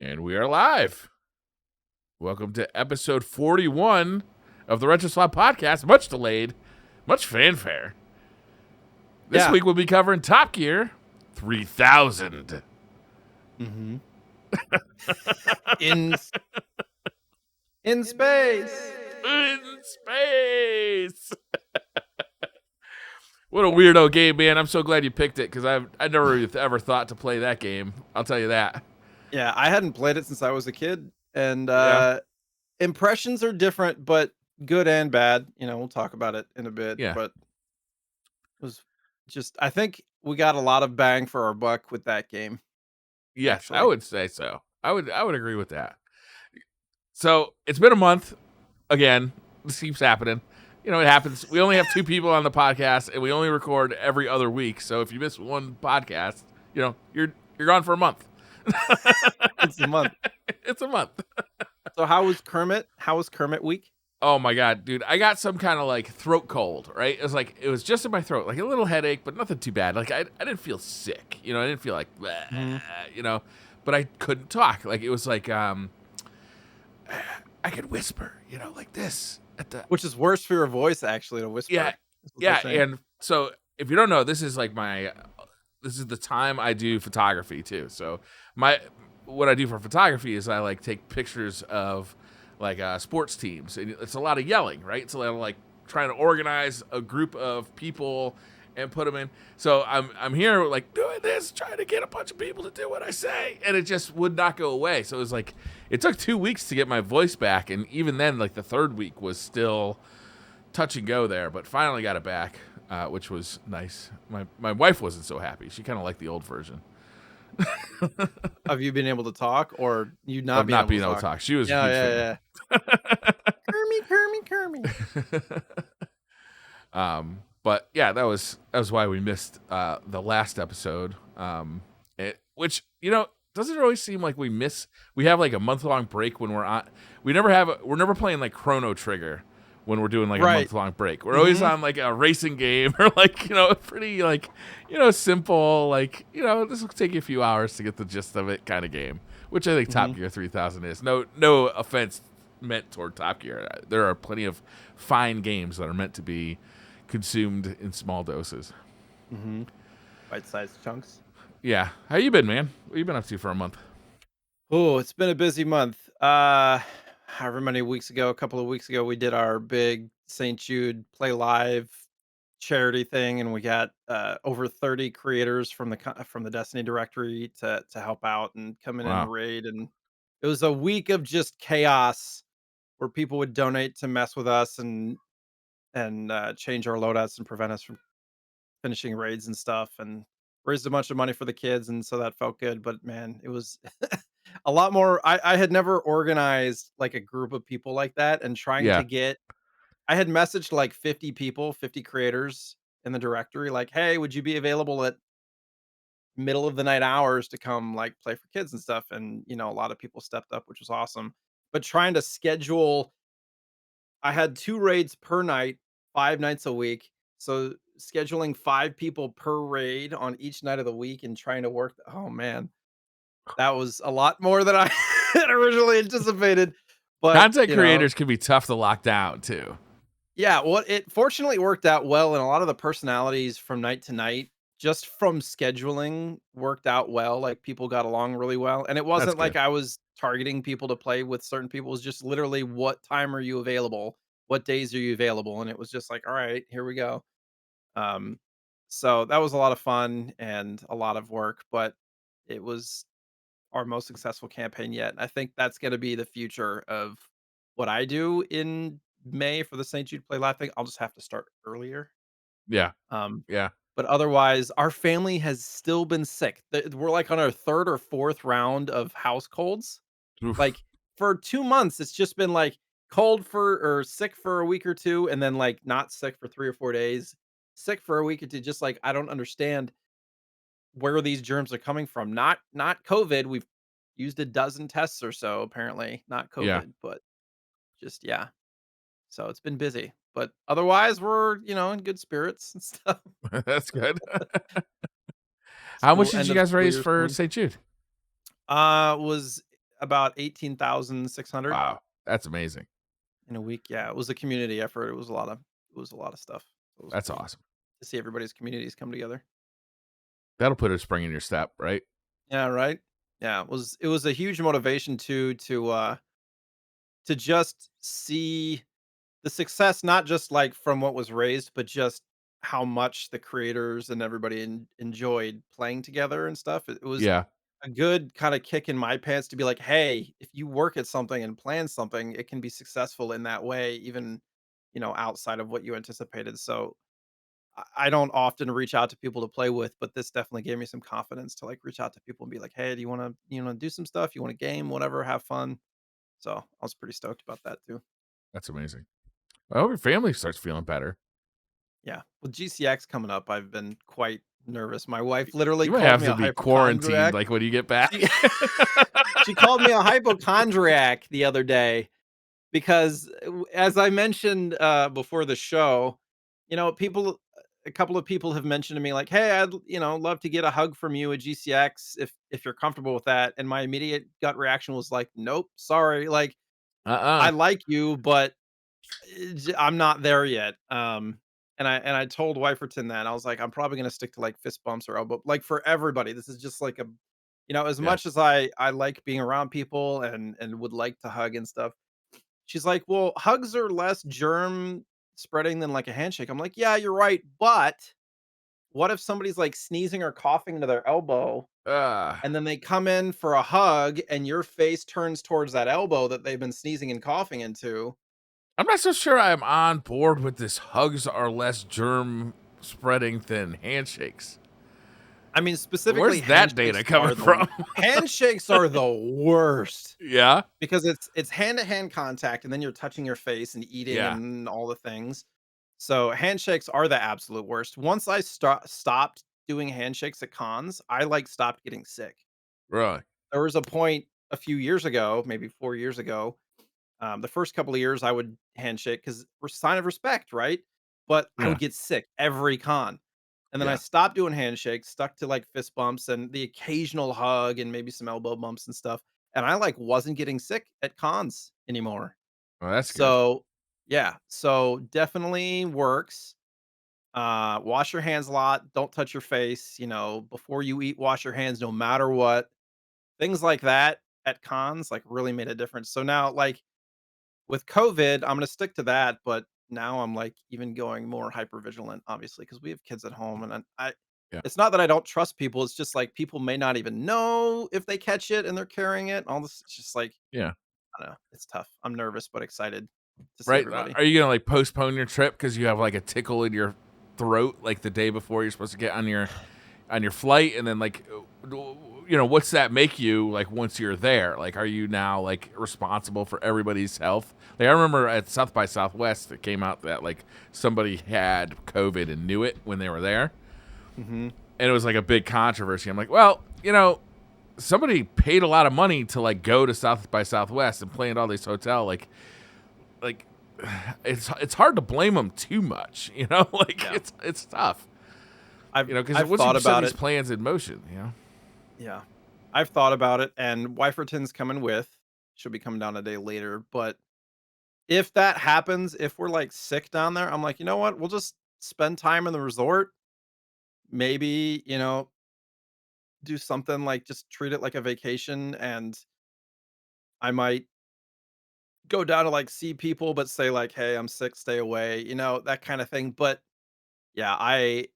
And we are live. Welcome to episode 41 of the RetroSlot podcast. Much delayed, much fanfare. This week we'll be covering Top Gear 3000. Mm-hmm. In space. In space. What a weirdo game, man. I'm so glad you picked it because I never ever thought to play that game. I'll tell you that. Yeah, I hadn't played it since I was a kid, and impressions are different, but good and bad. We'll talk about it in a bit. Yeah. But it was just, I think we got a lot of bang for our buck with that game. Yes, actually. I would say so. I would agree with that. So it's been a month. Again, this keeps happening. It happens. We only have 2 people on the podcast, and we only record every other week. So if you miss one podcast, you're gone for a month. It's a month. It's a month. So how was Kermit? How was Kermit week? Oh my god, dude! I got some kind of like throat cold. Right? It was just in my throat, like a little headache, but nothing too bad. Like I didn't feel sick. I didn't feel like, but I couldn't talk. Like it was like I could whisper, like this. Which is worse for your voice, actually, to whisper. Yeah. And so if you don't know, this is the time I do photography too. So what I do for photography is I like take pictures of like sports teams, and it's a lot of yelling, right? It's a lot of like trying to organize a group of people and put them in. So I'm here like doing this, trying to get a bunch of people to do what I say, and it just would not go away. So it was like it took 2 weeks to get my voice back, and even then, like the 3rd week was touch and go there, but finally got it back, which was nice. My wife wasn't so happy. She kind of liked the old version. Have you been able to talk, or you not being able to talk? She was yeah. Kermit. But yeah, that was why we missed the last episode. Which doesn't really seem like we have like a month-long break when we're on. We're never playing like Chrono Trigger when we're doing like a month-long break. We're always on like a racing game or like pretty like simple, like this will take you a few hours to get the gist of it kind of game, which I think Top Gear 3000 is. No offense meant toward Top Gear. There are plenty of fine games that are meant to be consumed in small doses. Bite-sized chunks. Yeah. How you been, man? What you been up to for a month? Oh, it's been a busy month. However many weeks ago, a couple of weeks ago, we did our big St. Jude Play Live charity thing, and we got over 30 creators from the Destiny directory to help out and come in and raid. And it was a week of just chaos where people would donate to mess with us and change our loadouts and prevent us from finishing raids and stuff, and raised a bunch of money for the kids, and so that felt good. But man, it was a lot more. I had never organized like a group of people like that, and trying to get. I had messaged like 50 people, 50 creators in the directory, like, "Hey, would you be available at middle of the night hours to come like play for kids and stuff?" And a lot of people stepped up, which was awesome. But trying to schedule, I had 2 raids per night, 5 nights a week. So scheduling 5 people per raid on each night of the week and trying to work, oh man, that was a lot more than I had originally anticipated. But content creators can be tough to lock down too. Yeah, well, it fortunately worked out well, and a lot of the personalities from night to night, just from scheduling, worked out well. Like people got along really well, and it wasn't like I was targeting people to play with certain people. It was just literally, what time are you available? What days are you available? And it was just like, all right, here we go. So that was a lot of fun and a lot of work, but it was our most successful campaign yet. I think that's going to be the future of what I do in May for the St. Jude Play Live thing. I'll just have to start earlier. Yeah. But otherwise, our family has still been sick. We're like on our 3rd or 4th round of house colds. Oof. Like for 2 months, it's just been like or sick for a week or 2, and then like not sick for 3 or 4 days, sick for a week or 2. Just like, I don't understand where these germs are coming from. Not COVID. We've used a dozen tests or so, apparently. Not COVID, but just So it's been busy, but otherwise we're, in good spirits and stuff. That's good. How much did you guys raise for St. Jude? Was about 18,600 Wow, that's amazing. in a week. Yeah, it was a community effort. It was a lot of stuff. It was That's cool awesome. to see everybody's communities come together. That'll put a spring in your step, right? Yeah, right? Yeah, it was a huge motivation to just see the success, not just, like, from what was raised, but just how much the creators and everybody enjoyed playing together and stuff. It was Yeah, a good kinda kick in my pants to be like, "Hey, if you work at something and plan something, it can be successful in that way, even, outside of what you anticipated." So, I don't often reach out to people to play with, but this definitely gave me some confidence to, like, reach out to people and be like, "Hey, do you wanna do some stuff? You wanna game? Whatever, have fun." So, I was pretty stoked about that too. that's amazing. I hope your family starts feeling better. Yeah. With GCX coming up, I've been quite nervous. My wife literally You might called have me to a be quarantined, hypochondriac. like, when you get She back. she called me a hypochondriac the other day because, as I mentioned, before the show, a couple of people have mentioned to me like, "Hey, I'd love to get a hug from you at GCX if you're comfortable with that." And my immediate gut reaction was like, "Nope, sorry. Like, I Uh-uh. like you, but I'm not there yet." And I told Wiferton that I was like, "I'm probably gonna stick to like fist bumps or elbow, like for everybody. This is just like as Yeah. much as I like being around people and would like to hug and stuff." She's like, "Well, hugs are less germ spreading than like a handshake." I'm like, "Yeah, you're right, but what if somebody's like sneezing or coughing into their elbow Ah. and then they come in for a hug and your face turns towards that elbow that they've been sneezing and coughing into?" I'm not so sure I'm on board with this hugs are less germ spreading than handshakes. I mean, specifically, Where's that data handshakes coming are from? the worst Yeah? because it's hand-to-hand contact, and then you're touching your face and eating Yeah. and all the things. So, handshakes are the absolute worst. Once I stopped doing handshakes at cons, I, like, stopped getting sick. Really? There was a point a few years ago, maybe 4 years ago, the first couple of years I would handshake because we're sign of respect, right? But I Yeah. would get sick every con. And then I Yeah. stopped doing handshakes, stuck to like fist bumps and the occasional hug and maybe some elbow bumps and stuff. And I like wasn't getting sick at cons anymore. Well, that's good. So yeah, so definitely works. Wash your hands a lot. Don't touch your face. Before you eat, wash your hands no matter what. Things like that at cons like really made a difference. So now like with COVID, I'm gonna stick to that, but now I'm, like, even going more hyper vigilant, obviously, because we have kids at home, and I Yeah. it's not that I don't trust people, it's just, like, people may not even know if they catch it and they're carrying it, all this it's just, like, Yeah. I don't know, it's tough. I'm nervous, but excited to see Right? everybody. Are you gonna, like, postpone your trip because you have, like, a tickle in your throat, like, the day before you're supposed to get on your flight? And then, like, what's that make you, like, once you're there? Like, are you now, like, responsible for everybody's health? Like, I remember at South by Southwest, it came out that, like, somebody had COVID and knew it when they were there, Mhm. and it was, like, a big controversy. I'm like, well, somebody paid a lot of money to, like, go to South by Southwest and play in all these hotel, like it's hard to blame them too much, like Yeah. it's tough, because I've once you thought set about these it. plans in motion. Yeah. I've thought about it, and Wiferton's coming with. She'll be coming down a day later, but if that happens, if we're, like, sick down there, I'm like, "You know what? We'll just spend time in the resort." Maybe, do something like just treat it like a vacation, and I might go down to like see people, but say like, "Hey, I'm sick, stay away," that kind of thing. But yeah, I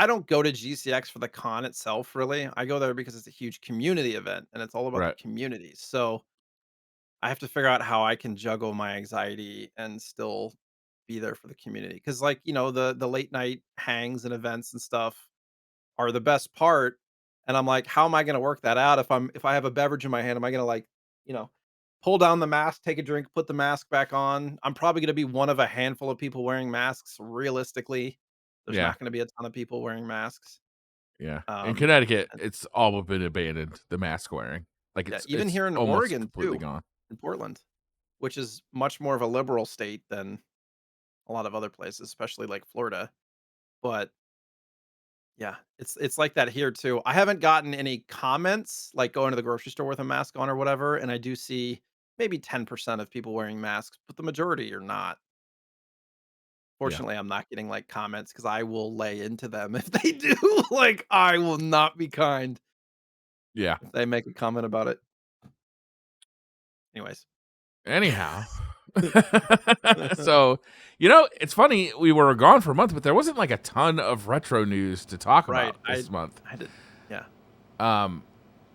don't go to GCX for the con itself, really. I go there because it's a huge community event and it's all about the Right. community. So I have to figure out how I can juggle my anxiety and still be there for the community. Cause like, the late night hangs and events and stuff are the best part, and I'm like, "How am I gonna work that out if I have a beverage in my hand, am I gonna, like, you know, pull down the mask, take a drink, put the mask back on?" I'm probably gonna be one of a handful of people wearing masks, realistically. There's Yeah. not gonna be a ton of people wearing masks. Yeah. In Um, Connecticut, and it's all been abandoned, the mask wearing. Like, yeah, it's even it's here in almost Oregon completely too, gone. in Portland, which is much more of a liberal state than a lot of other places, especially like Florida. But Yeah, it's like that here too. I haven't gotten any comments, like, going to the grocery store with a mask on or whatever, and I do see maybe 10% of people wearing masks, but the majority are not. Yeah. Fortunately, I'm not getting, like, comments because I will lay into them if they do. Like, I will not be kind Yeah. if they make a comment about it. Anyways. Anyhow, so it's funny we were gone for a month, but there wasn't like a ton of retro news to talk Right, about this month. I did, yeah, Um,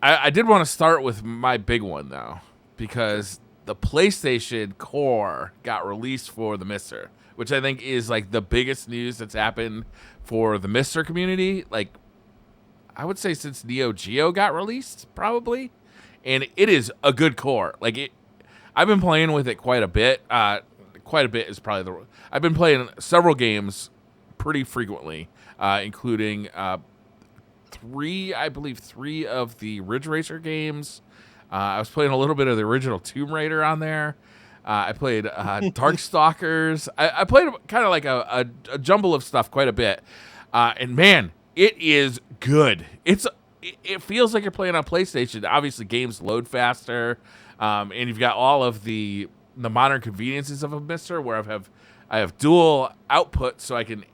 I did want to start with my big one though, sure. because the PlayStation Core got released for the Mister, which I think is like the biggest news that's happened for the Mister community. Like I would say since Neo Geo got released, probably, and it is a good core. Like it, I've been playing with it quite a bit. Quite a bit is probably the. I've been playing several games pretty frequently, including I believe three of the Ridge Racer games. I was playing a little bit of the original Tomb Raider on there. I played Darkstalkers. I played kind of like a jumble of stuff quite a bit. And man, it is good. It feels like you're playing on PlayStation. Obviously, games load faster, and you've got all of the modern conveniences of a Mister, where I have dual output, so I can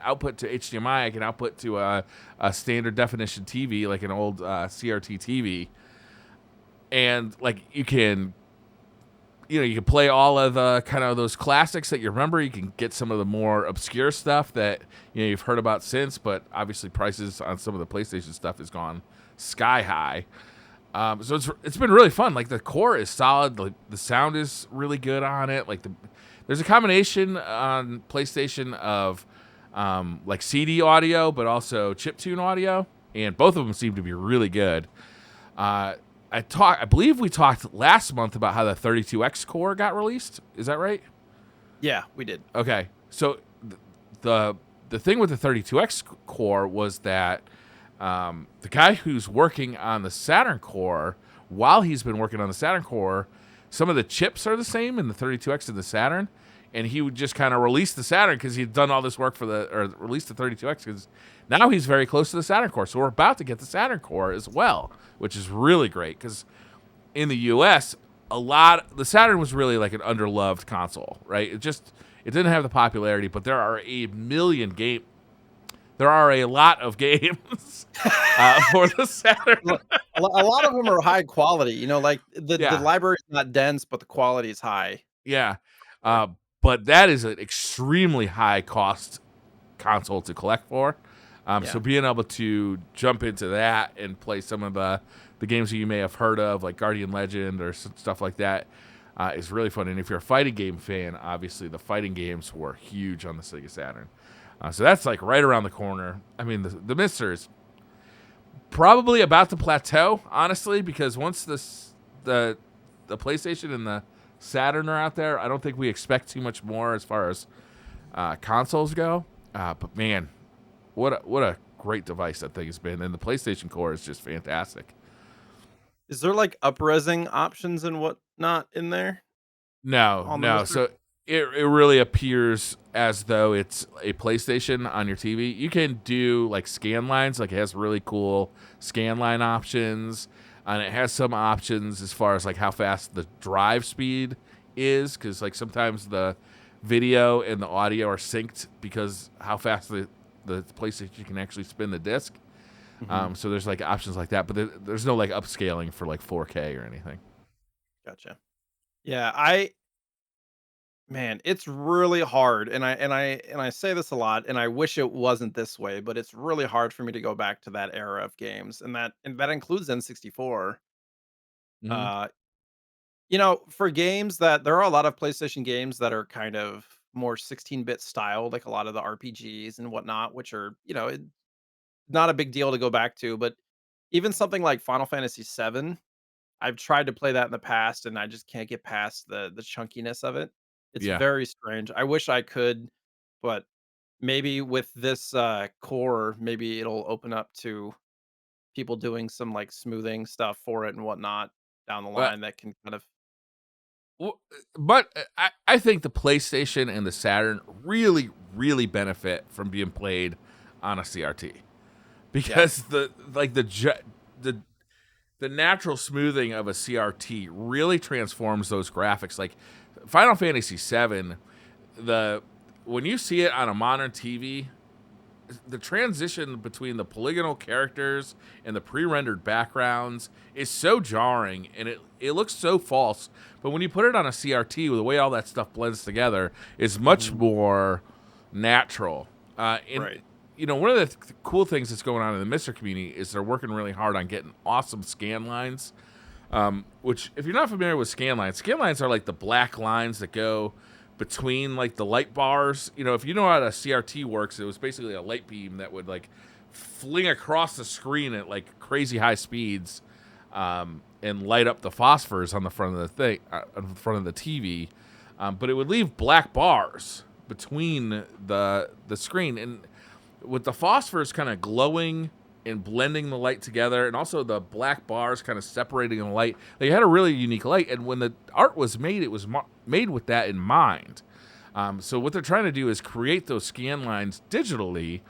output to HDMI. I can output to a standard definition TV, like an old CRT TV, and like you can play all of the kind of those classics that you remember. You can get some of the more obscure stuff that you've heard about since, but obviously prices on some of the PlayStation stuff has gone sky high. So it's been really fun. Like the core is solid. The sound is really good on it. There's a combination on PlayStation of like CD audio, but also chiptune audio, and both of them seem to be really good. I believe we talked last month about how the 32X core got released. Is that right? Yeah, we did. Okay, so the the thing with the 32X core was that the guy who's working on the Saturn core, while he's been working on the Saturn core, some of the chips are the same in the 32X and the Saturn, and he would just kind of release the Saturn because he'd done all this work or release the 32X because now he's very close to the Saturn core. So we're about to get the Saturn core as well, which is really great because in the U.S., the Saturn was really like an underloved console, right? It didn't have the popularity, but there are a lot of games for the Saturn. A lot of them are high quality, like, the Yeah, library is not dense, but the quality is high. yeah. Uh, but that is an extremely high cost console to collect for. So Yeah. being able to jump into that and play some of the games that you may have heard of, like Guardian Legend or stuff like that, is really fun. And if you're a fighting game fan, obviously the fighting games were huge on the Sega Saturn. So that's like right around the corner. I mean, the Mister is probably about to plateau, honestly, because once the PlayStation and the Saturn are out there, I don't think we expect too much more as far as consoles go. But man, what a great device that thing has been, and the PlayStation Core is just fantastic. Is there, like, up-resing options and whatnot in there No, on the no. Mister? So it really appears as though it's a PlayStation on your TV. You can do like scan lines, like it has really cool scan line options, and it has some options as far as like how fast the drive speed is, because like sometimes the video and the audio are synced because how fast the PlayStation can actually spin the disc. Mhm. So there's like options like that, but there's no like upscaling for like 4K or anything. Gotcha. Yeah, man, it's really hard, and I say this a lot, and I wish it wasn't this way, but it's really hard for me to go back to that era of games, and that includes N64. Hmm. Uh, for games that there are a lot of PlayStation games that are kind of more 16-bit style, like a lot of the RPGs and whatnot, which are, not a big deal to go back to, but even something like Final Fantasy VII, I've tried to play that in the past, and I just can't get past the chunkiness of it. It's Yeah. very strange. I wish I could, but maybe with this, core, maybe it'll open up to people doing some, like, smoothing stuff for it and whatnot down the Well, line that can kind of. Well, but I think the PlayStation and the Saturn really, really benefit from being played on a CRT. Yeah. because the the natural smoothing of a CRT really transforms those graphics. Like Final Fantasy VII, the when you see it on a modern TV, the transition between the polygonal characters and the pre-rendered backgrounds is so jarring, and it looks so false. But when you put it on a CRT, the way all that stuff blends together is much Mhm. more natural. And Right. one of the cool things that's going on in the Mister community is they're working really hard on getting awesome scan lines. Which, if you're not familiar with scan lines are like the black lines that go between like the light bars. If you know how a CRT works, it was basically a light beam that would like fling across the screen at like crazy high speeds, and light up the phosphors on the front of the thing, on the front of the TV. But it would leave black bars between the screen, and with the phosphors kind of glowing and blending the light together, and also the black bars kind of separating the light. They had a really unique light, and when the art was made, it was made with that in mind. So what they're trying to do is create those scan lines digitally,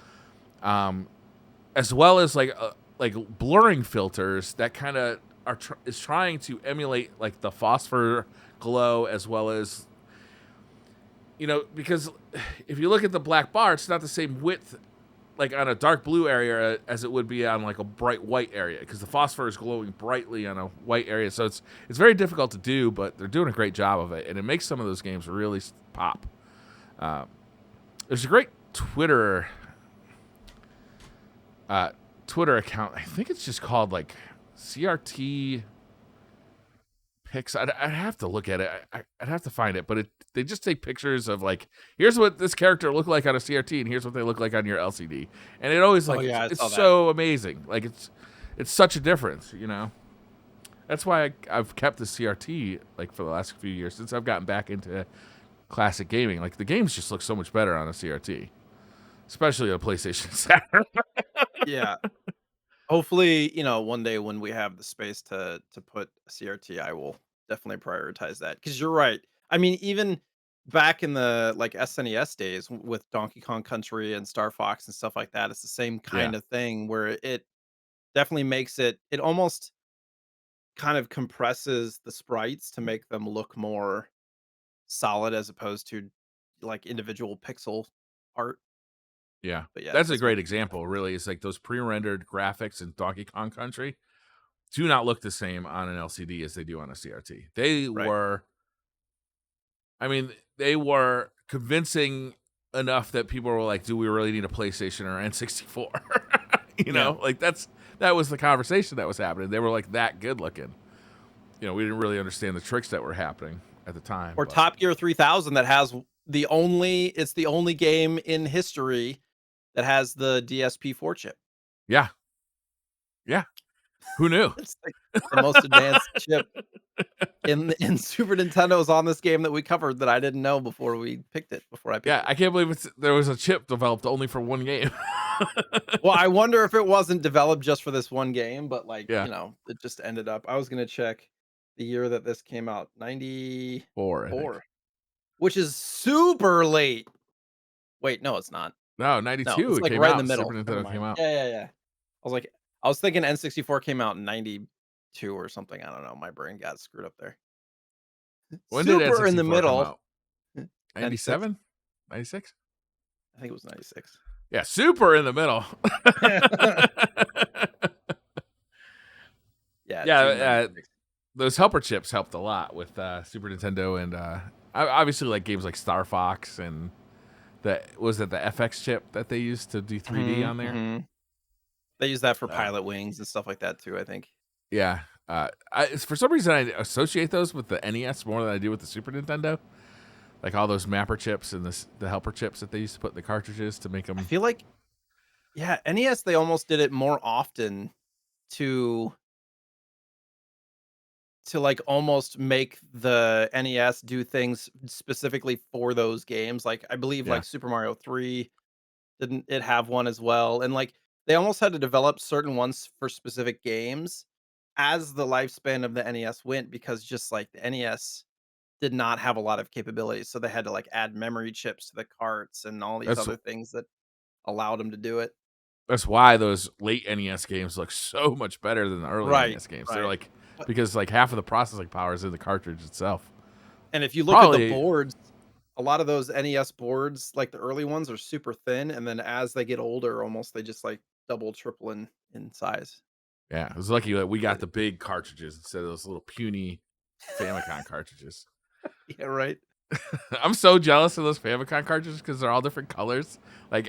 as well as like blurring filters that kind of is trying to emulate like the phosphor glow, as well as because if you look at the black bar, it's not the same width like on a dark blue area as it would be on like a bright white area, because the phosphor is glowing brightly on a white area. So it's very difficult to do, but they're doing a great job of it, and it makes some of those games really pop. Uh, there's a great Twitter account. I think it's just called like CRT pics. I'd have to look at it. I'd have to find it, but they just take pictures of like, here's what this character looked like on a CRT, and here's what they look like on your LCD, and it always Oh, like yeah, I it's saw that. so amazing. Like it's such a difference. That's why I've kept the CRT like for the last few years since I've gotten back into classic gaming. Like the games just look so much better on a CRT, especially on a PlayStation Saturn. Yeah. Hopefully, one day when we have the space to put a CRT, I will definitely prioritize that. Because you're right. I mean, even back in the like SNES days with Donkey Kong Country and Star Fox and stuff like that, it's the same Yeah, kind of thing where it definitely makes it almost kind of compresses the sprites to make them look more solid as opposed to like individual pixel art. yeah. But yeah, it That's a does make great a big example. difference. Really, it's like those pre-rendered graphics in Donkey Kong Country do not look the same on an LCD as they do on a CRT. Right. I mean, they were convincing enough that people were like, "Do we really need a PlayStation or N64?" Yeah. Like that was the conversation that was happening. They were like that good looking. We didn't really understand the tricks that were happening at the time, Or but Top Gear 3000 that has it's the only game in history that has the DSP-4 chip. yeah, yeah. Who knew? It's like the most advanced chip in Super Nintendo's on this game that we covered that I didn't know before I picked Yeah, it. I can't believe there was a chip developed only for one game. Well, I wonder if it wasn't developed just for this one game, but like, Yeah, it just ended up I was gonna check the year that this came out, 4, I think. 94, which is super late. Wait, no, it's not. No, No, 92 it's it like came right in the out. Super middle. Never Nintendo came mind. out. Yeah, yeah, yeah. I was like I was thinking N64 came out in 92 or something. I don't know. My brain got screwed up there. When did Super in the N64 come middle. out? 96? 97? 96? I think it was 96. Yeah, super in the middle. Yeah, Yeah, June 96. those helper chips helped a lot with Super Nintendo, and obviously like games like Star Fox, and the FX chip that they used to do 3D Mhm, on there. mhm. They use that for Uh, Pilot Wings and stuff like that too, I think. yeah, for some reason I associate those with the NES more than I do with the Super Nintendo. Like all those mapper chips and the helper chips that they used to put in the cartridges to make I them. feel like yeah, NES, they almost did it more often to like, almost make the NES do things specifically for those games, like, I believe, Yeah, like, Super Mario 3 didn't it have one as well? And, like, they almost had to develop certain ones for specific games as the lifespan of the NES went because just, like, the NES did not have a lot of capabilities, so they had to, like, add memory chips to the carts and all these that's other things that allowed them to do it. That's why those late NES games look so much better than the early Right, NES games. They're right. like But because like half of the processing power is in the cartridge itself. and if you look at the Probably, boards, a lot of those NES boards, like the early ones, are super thin, and then as they get older, almost they just like double, triple in size. yeah. It was lucky that we got Really. the big cartridges instead of those little puny Famicom cartridges. Yeah, right. I'm so jealous of those Famicom cartridges because they're all different colors. Like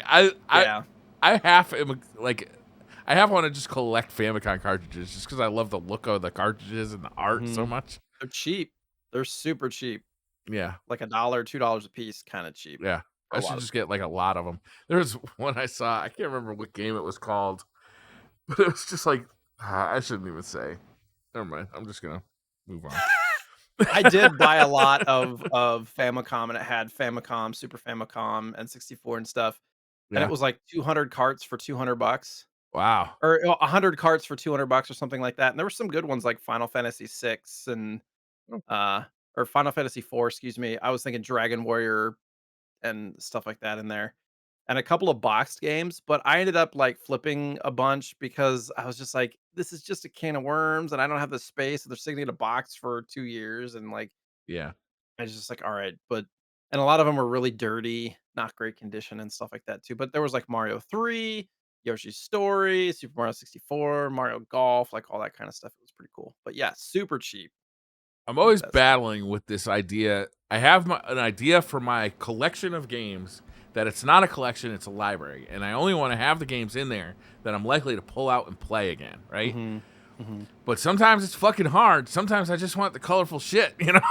Yeah. I half am like I half want to just collect Famicom cartridges just because I love the look of the cartridges and the art so Mhm. much. They're cheap. They're super cheap. Yeah, Like $1, $2 a piece, kinda cheap yeah. for I a should lot of just get like a lot of them. There was one I saw. I can't remember what game it was called, but it was just like I shouldn't even say. Never mind. I'm just gonna move on. I did buy a lot of Famicom, and it had Famicom, Super Famicom, N64 and stuff, and it Yeah. was like 200 carts for $200, Wow. or 100 carts for $200 or something like that, and there were some good ones like Final Fantasy 6 and, Oh, uh or Final Fantasy 4, excuse me. I was thinking Dragon Warrior and stuff like that in there, and a couple of boxed games, but I ended up, like, flipping a bunch because I was just like, "This is just a can of worms, and I don't have the space, and they're sitting in a box for 2 years," and, like, yeah. I was just like, "Alright," but and a lot of them were really dirty, not great condition and stuff like that too, but there was, like, Mario 3, Yoshi's Story, Super Mario 64, Mario Golf, like, all that kinda stuff. It was pretty cool, but yeah, super cheap I'm to get always that stuff. battling with this idea. I have an idea for my collection of games that it's not a collection, it's a library. And I only want to have the games in there that I'm likely to pull out and play again, right? Mhm. Mhm. But sometimes it's fucking hard. Sometimes I just want the colorful shit, you know?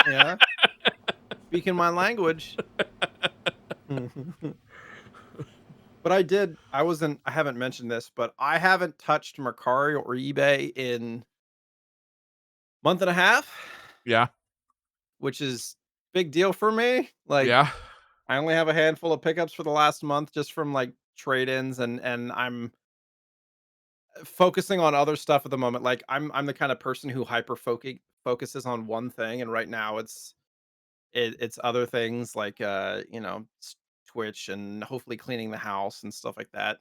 Yeah, speaking my language. But I haven't mentioned this, but I haven't touched Mercari or eBay in month and a half, Yeah. which is big deal for me. Like, Yeah. I only have a handful of pickups for the last month just from like trade-ins, and I'm focusing on other stuff at the moment. Like, I'm the kind of person who focuses on one thing, and right now it's other things like Twitch and hopefully cleaning the house and stuff like that.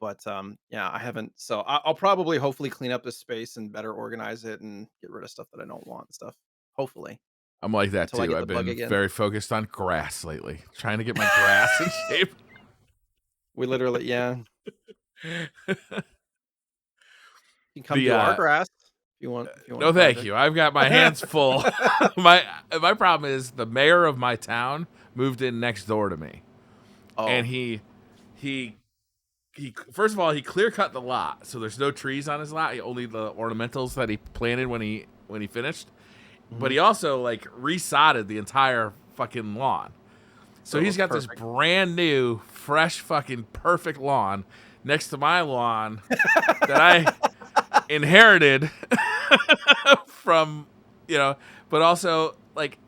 But, yeah, I haven't, so I'll probably hopefully clean up this space and better organize it and get rid of stuff that I don't want and stuff, hopefully, I'm like that until I too. get I've the bug been again. very focused on grass lately, trying to get my grass in shape. We literally, yeah, you can come the do our grass if you want a No, thank project. you. I've got my hands full. My problem is the mayor of my town moved in next door to me, and Oh, he he first of all he clear cut the lot, so there's no trees on his lot. Only the ornamentals that he planted when he finished. But mhm. he also like resodded the entire fucking lawn. So So it he's looks got this perfect. brand new, fresh, fucking perfect lawn next to my lawn that I inherited from, you know, but also like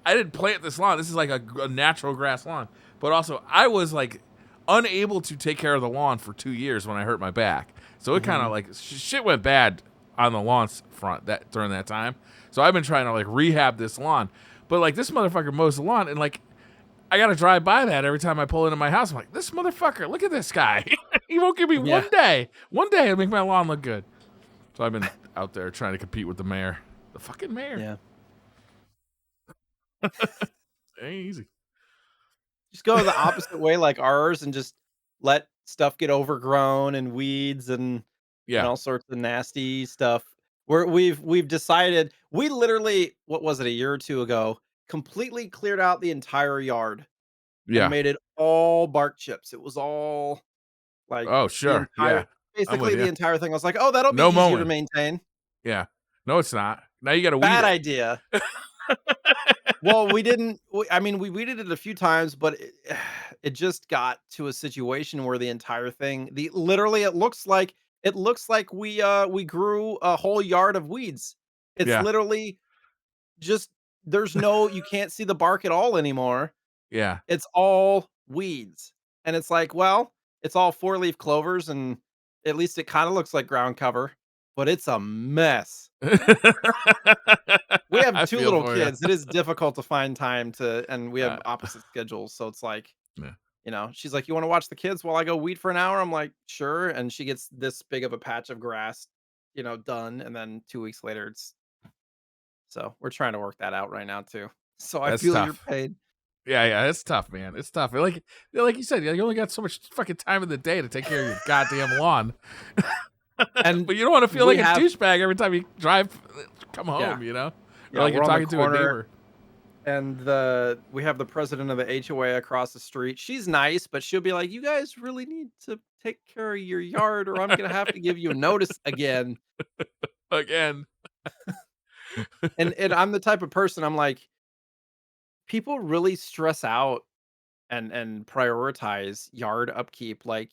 I didn't plant this lawn. This is like a natural grass lawn. But also I was like unable to take care of the lawn for 2 years when I hurt my back. So it kind of Mhm. like shit went bad on the lawn front that during that time. So I've been trying to like rehab this lawn. But like this motherfucker mows the lawn and like I gotta drive by that every time I pull into my house. I'm like, this motherfucker, look at this guy. He won't give me Yeah, one day. One day it'll make my lawn look good. So I've been out there trying to compete with the mayor. The fucking mayor. yeah. It ain't easy. Just go the opposite way like ours and just let stuff get overgrown and weeds and Yeah. all sorts of nasty stuff. We've decided, we literally, what was it, a year or 2 ago, completely cleared out the entire yard and Yeah. made it all bark chips. It was all, like, Oh, the sure. entire Yeah. I'm basically with the you. entire thing. I was like, "Oh, that'll be No easier to mowing. maintain." Yeah. No, it's not. Now you got to weed Bad it. idea. Well, we didn't I mean, we weeded it a few times, but it just got to a situation where the entire thing, the literally, it looks like we grew a whole yard of weeds. It's Yeah. literally just, there's no, you can't see the bark at all anymore. Yeah. It's all weeds. And it's like, well, it's all four-leaf clovers, and at least it kinda looks like ground cover, but it's a mess. We have I 2 feel little for you. kids. It is difficult to find time to, and we have Uh, opposite schedules, so it's like, yeah. She's like, "You wanna watch the kids while I go weed for an hour?" I'm like, "Sure," and she gets this big of a patch of grass, done, and then 2 weeks later, it's so we're trying to work that out right now too. So I That's feel your tough. pain. Yeah, yeah, it's tough, man. It's tough. Like you said, you only got so much fucking time in the day to take care of your goddamn lawn. And But you don't want to feel we like a have douchebag every time you come yeah, home, or yeah, like you're we're on the talking to a corner, neighbor. and we have the president of the HOA across the street. She's nice, but she'll be like, "You guys really need to take care of your yard, or I'm gonna have to give you a notice again." Again. And I'm the type of person, I'm like, people really stress out and prioritize yard upkeep, like,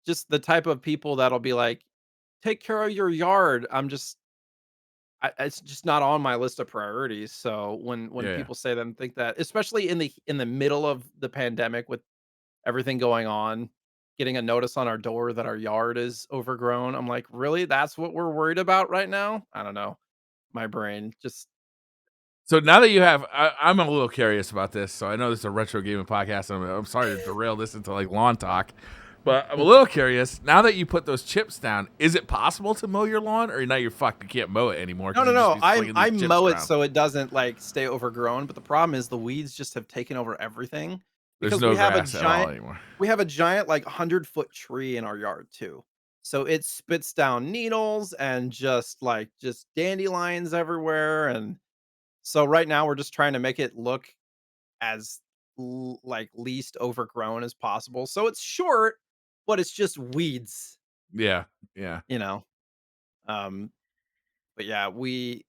just the type of people that'll be like, "Take care of your yard." It's just not on my list of priorities. So when Yeah, yeah. people say that and think that, especially in the middle of the pandemic with everything going on, getting a notice on our door that our yard is overgrown, I'm like, "Really? That's what we're worried about right now?" I don't know. My brain just So now that I'm a little curious about this. So I know this is a retro gaming podcast, and I'm sorry to derail this into like lawn talk, but I'm a little curious. Now that you put those chips down, is it possible to mow your lawn, or now you're fucked? You can't mow it anymore No, because no, you just no. be I slinging I these chips mow it around. so it doesn't, like, stay overgrown, but the problem is the weeds just have taken over everything There's because no grass at all anymore. we have a giant, like, 100-foot tree in our yard too. So it spits down needles and just dandelions everywhere, and so right now we're just trying to make it look as least overgrown as possible. So it's short, but it's just weeds, Yeah, yeah, you know? Um But yeah, we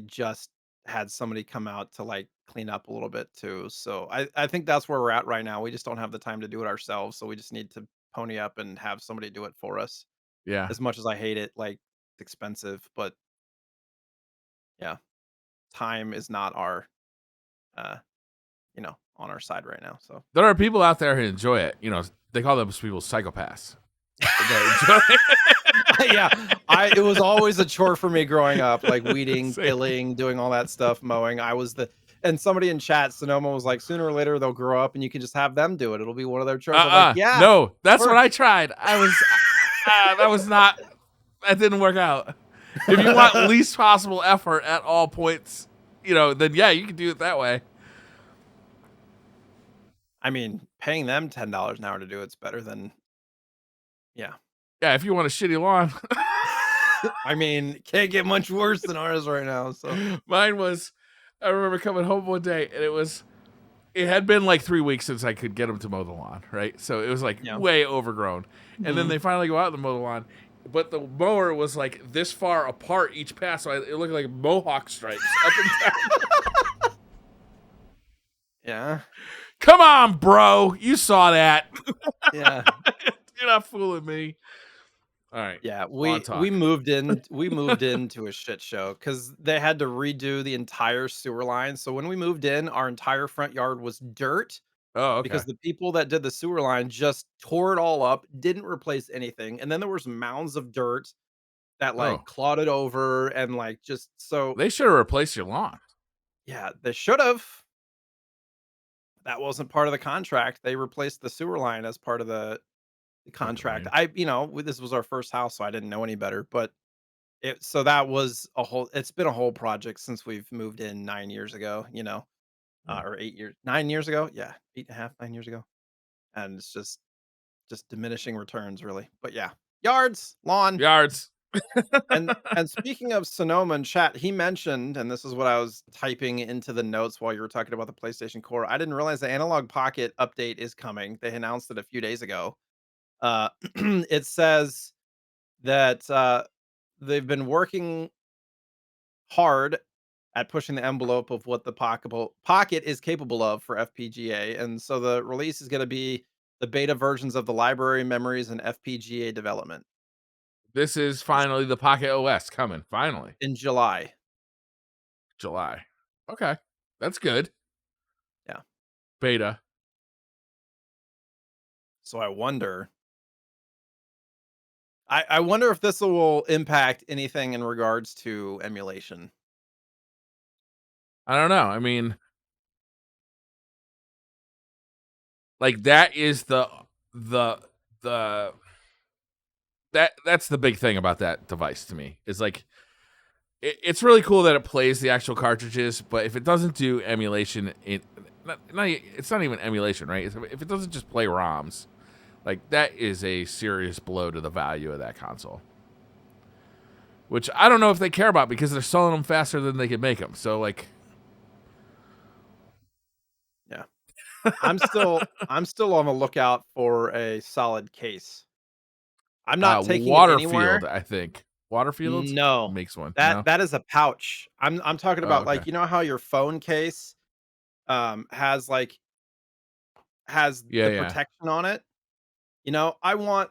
just had somebody come out to, like, clean up a little bit too. So I think that's where we're at right now. We just don't have the time to do it ourselves, so we just need to pony up and have somebody do it for us. yeah. As much as I hate it, like, it's expensive, but yeah, time is not uh, on our side right now. So There are people out there who enjoy it. They call those people psychopaths. That enjoy yeah, I it was always a chore for me growing up, like weeding, Same. tilling, doing all that stuff, mowing. I was the and somebody in chat, Sonoma, was like, "Sooner or later, they'll grow up and you can just have them do it. It'll be one of their chores." I'm like, "Yeah, No, that's what work." I tried. That was not, that didn't work out. If you want least possible effort at all points, then yeah, you can do it that way. I mean, paying them $10 an hour to do it's better than yeah. Yeah, if you want a shitty lawn. I mean, can't get much worse than ours right now, so Mine was, I remember coming home one day and it had been like 3 weeks since I could get them to mow the lawn, right? So it was like yeah. way overgrown. And then Mhm. they finally go out and mow the lawn, but the mower was like this far apart each pass, so it looked like mohawk stripes up and down. Yeah. Come on, bro, you saw that. Yeah. You're not fooling me. All right, Yeah, lawn we talk. moved into a shit show because they had to redo the entire sewer line. So when we moved in, our entire front yard was dirt Oh, okay. because the people that did the sewer line just tore it all up, didn't replace anything, and then there was mounds of dirt that, like, Oh, clotted over and, like, just so they should have replaced your lawn. yeah, they should've. That wasn't part of the contract. They replaced the sewer line as part of the Fucking contract. lame. This was our first house, so I didn't know any better, but that was it's been a whole project since we've moved in 9 years ago, Yeah. or 8 years 9 years ago? Yeah, 8 and a half, 9 years ago, and it's just diminishing returns, really, but yeah. Yards, lawn, Yards. and speaking of Sonoma in chat, he mentioned, and this is what I was typing into the notes while you were talking about the PlayStation Core, I didn't realize the Analog Pocket update is coming. They announced it a few days ago. It says that, they've been working hard at pushing the envelope of what the pocket is capable of for FPGA, and so the release is gonna be the beta versions of the library memories and FPGA development This is finally the Pocket OS coming. Finally, in July. July. Okay, that's good. Yeah. Beta. So I wonder if this will impact anything in regards to emulation. I don't know. I mean, Like that is the the that's the big thing about that device to me. Is like it's really cool that it plays the actual cartridges, but if it doesn't do emulation, it's not even emulation, right? If it doesn't just play ROMs, like that is a serious blow to the value of that console. Which I don't know if they care about because they're selling them faster than they can make them. So like, Yeah. I'm still on the lookout for a solid case. I'm not taking it Waterfield, anywhere. I think Waterfield No. makes one. That No, that is a pouch. I'm talking oh about, okay, like, you know how your phone case, has, like has yeah, the yeah, protection on it? You know, I want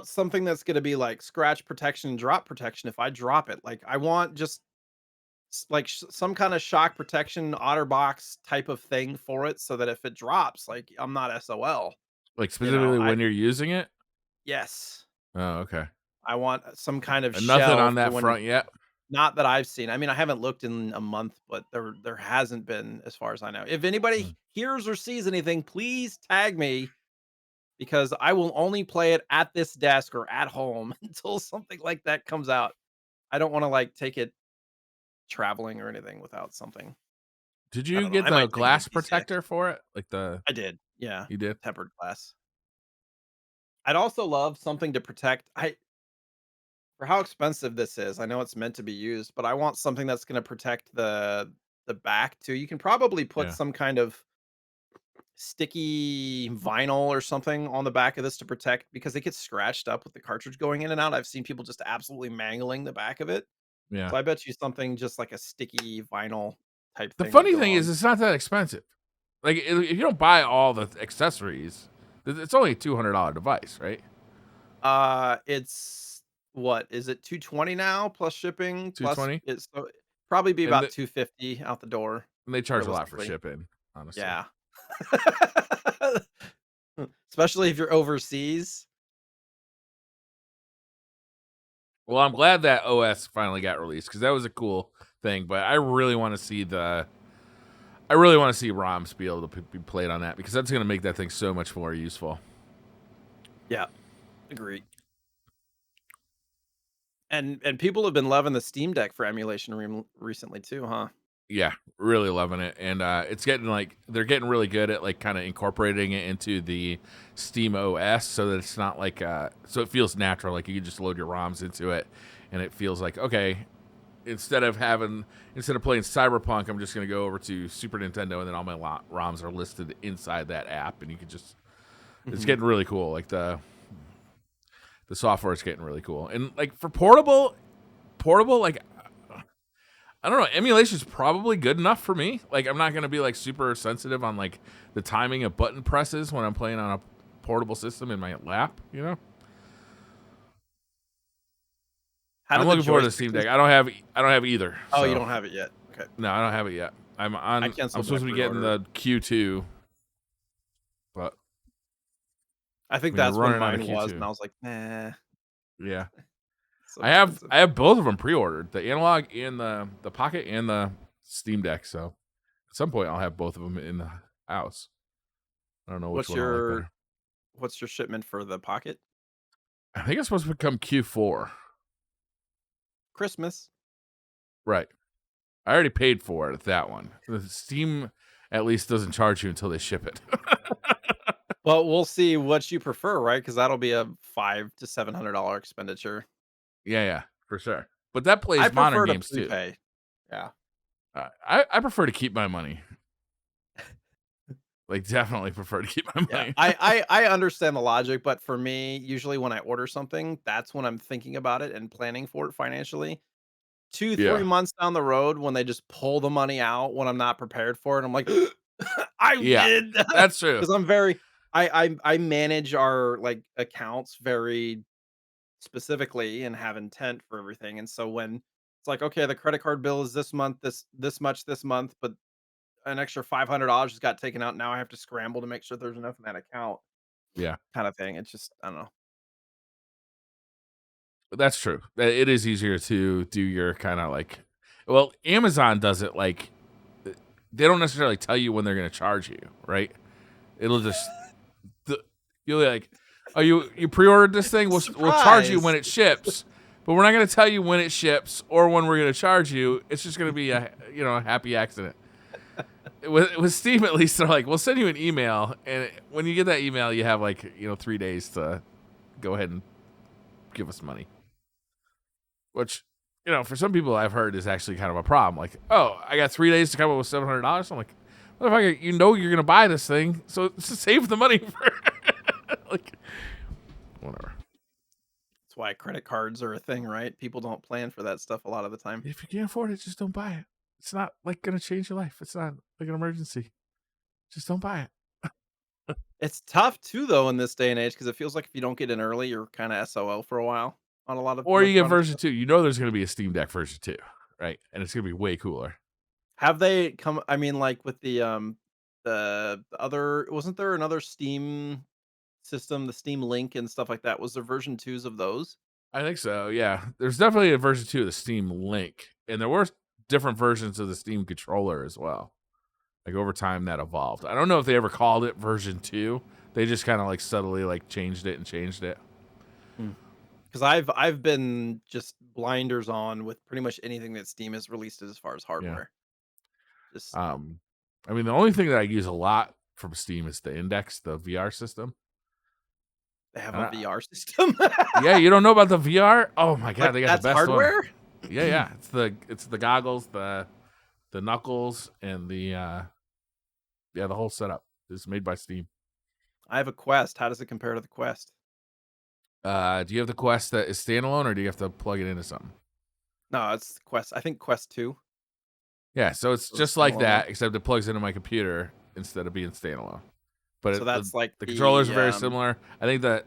something that's gonna be, like, scratch protection and drop protection if I drop it. Like, I want just like some kind of shock protection OtterBox type of thing for it so that if it drops, like, I'm not SOL, like you know? specifically when you're using it. Yes. Oh okay, I want some kind of nothing shell on for that when front yet. not that I've seen. I mean, I haven't looked in a month, but there hasn't been as far as I know. If Hmm. anybody hears or sees anything, please tag me because I will only play it at this desk or at home until something like that comes out. I don't wanna, like, take it traveling or anything without something. Did I you don't know. get I the might take it to glass PCX. protector for it? Like the I did. Yeah. you did? Tempered glass. I'd also love something to protect I for how expensive this is. I know it's meant to be used, but I want something that's gonna protect the back too. You can probably put Yeah, some kind of sticky vinyl or something on the back of this to protect because it gets scratched up with the cartridge going in and out. I've seen people just absolutely mangling the back of it. yeah. So I bet you something just like a sticky vinyl type The thing would funny go thing is, on. it's not that expensive. Like if you don't buy all the accessories, it's only a $200 device, right? It's what is it 220 now plus shipping Two plus twenty, it's so probably be and about 250 out the door they charge a lot for realistically. shipping. Honestly, Yeah. Especially if you're overseas. well, I'm glad that OS finally got released because that was a cool thing. But I really want to see ROMs be able to be played on that because that's going to make that thing so much more useful. Yeah, agreed. And people have been loving the Steam Deck for emulation recently too, huh? Yeah, really loving it, and it's getting like they're getting really good at like kind of incorporating it into the Steam OS so that it's not like so it feels natural. Like you can just load your ROMs into it, and it feels like okay. Instead of playing Cyberpunk, I'm just going to go over to Super Nintendo, and then all my ROMs are listed inside that app, and you can just it's Mhm. getting really cool. Like the software is getting really cool, and like for portable like I don't know. Emulation is probably good enough for me. Like, I'm not going to be like super sensitive on like the timing of button presses when I'm playing on a portable system in my lap. You know, How do I'm the looking forward to the joysticks Steam Deck. I don't have either. Oh, you So don't have it yet. Okay. no, I don't have it yet. I I'm canceled my supposed to be getting pre-order. the Q2, but I think we are that's when running out of mine was, and Q2. I was like, "Nah, Yeah, so I have expensive." I have both of them pre-ordered, the analog and the Pocket and the Steam Deck. So at some point, I'll have both of them in the house. I don't know which What's one I like your better. what's your shipment for the Pocket? I think it's supposed to become Q4. Christmas. Right. I already paid for it, that one. The Steam at least doesn't charge you until they ship it. Well, we'll see what you prefer, right? Because that'll be a $500 to $700 expenditure. Yeah, yeah, for sure. But that I plays modern prefer to games too. prepay. Yeah. I prefer to keep my money. Like, definitely prefer to keep my Yeah. money. I understand the logic, but for me, usually when I order something, that's when I'm thinking about it and planning for it financially. 2, 3 Yeah, months down the road when they just pull the money out when I'm not prepared for it, I'm like, "I yeah, win," that's true. because 'Cause I'm very I manage our, like, accounts very specifically and have intent for everything, and so when it's like, "Okay, the credit card bill is this month, this much this month, but an extra $500 just got taken out, now I have to scramble to make sure there's enough in that account," Yeah, kinda thing. It's just I don't know. that's true. It is easier to do your kind of like, well, Amazon does it like they don't necessarily tell you when they're going to charge you, right? It'll just you'll be like, oh, you pre-ordered this thing? We'll charge you when Surprise! it ships, but we're not going to tell you when it ships or when we're going to charge you. It's just going to be a happy accident. With Steam, at least they're like, we'll send you an email, and when you get that email, you have 3 days to go ahead and give us money. Which, for some people I've heard is actually kind of a problem. Like, oh, I got 3 days to come up with $700. I'm like, motherfucker, you're gonna buy this thing, so just save the money for whatever. That's why credit cards are a thing, right? People don't plan for that stuff a lot of the time. If you can't afford it, just don't buy it. It's not gonna change your life. It's not like an emergency. Just don't buy it. It's tough too, though, in this day and age because it feels like if you don't get in early, you're kind of SOL for a while on a lot of Or you get electronic version stuff. 2. There's gonna be a Steam Deck version 2, right? And it's gonna be way cooler. Have they come? I mean, like with the other, wasn't there another Steam system, the Steam Link and stuff like that? Was there version twos of those? I think so. Yeah, there's definitely a version 2 of the Steam Link, and there were different versions of the Steam controller as well. Like over time, that evolved. I don't know if they ever called it version 2. They just kind of subtly changed it. Because I've been just blinders on with pretty much anything that Steam has released as far as Yeah. hardware. Just I mean, the only thing that I use a lot from Steam is the Index, the VR system. they have a VR system. Yeah, you don't know about the VR? Oh my god, Like, they got that's the best hardware. one. Yeah. It's the goggles, the knuckles, and the whole setup is made by Steam. I have a Quest. How does it compare to the Quest? Do you have the Quest that is standalone, or do you have to plug it into something? No, it's Quest. I think Quest 2. Yeah, so it's So just like that, except it plugs into my computer instead of being standalone. But So that's like the controllers are very similar. I think that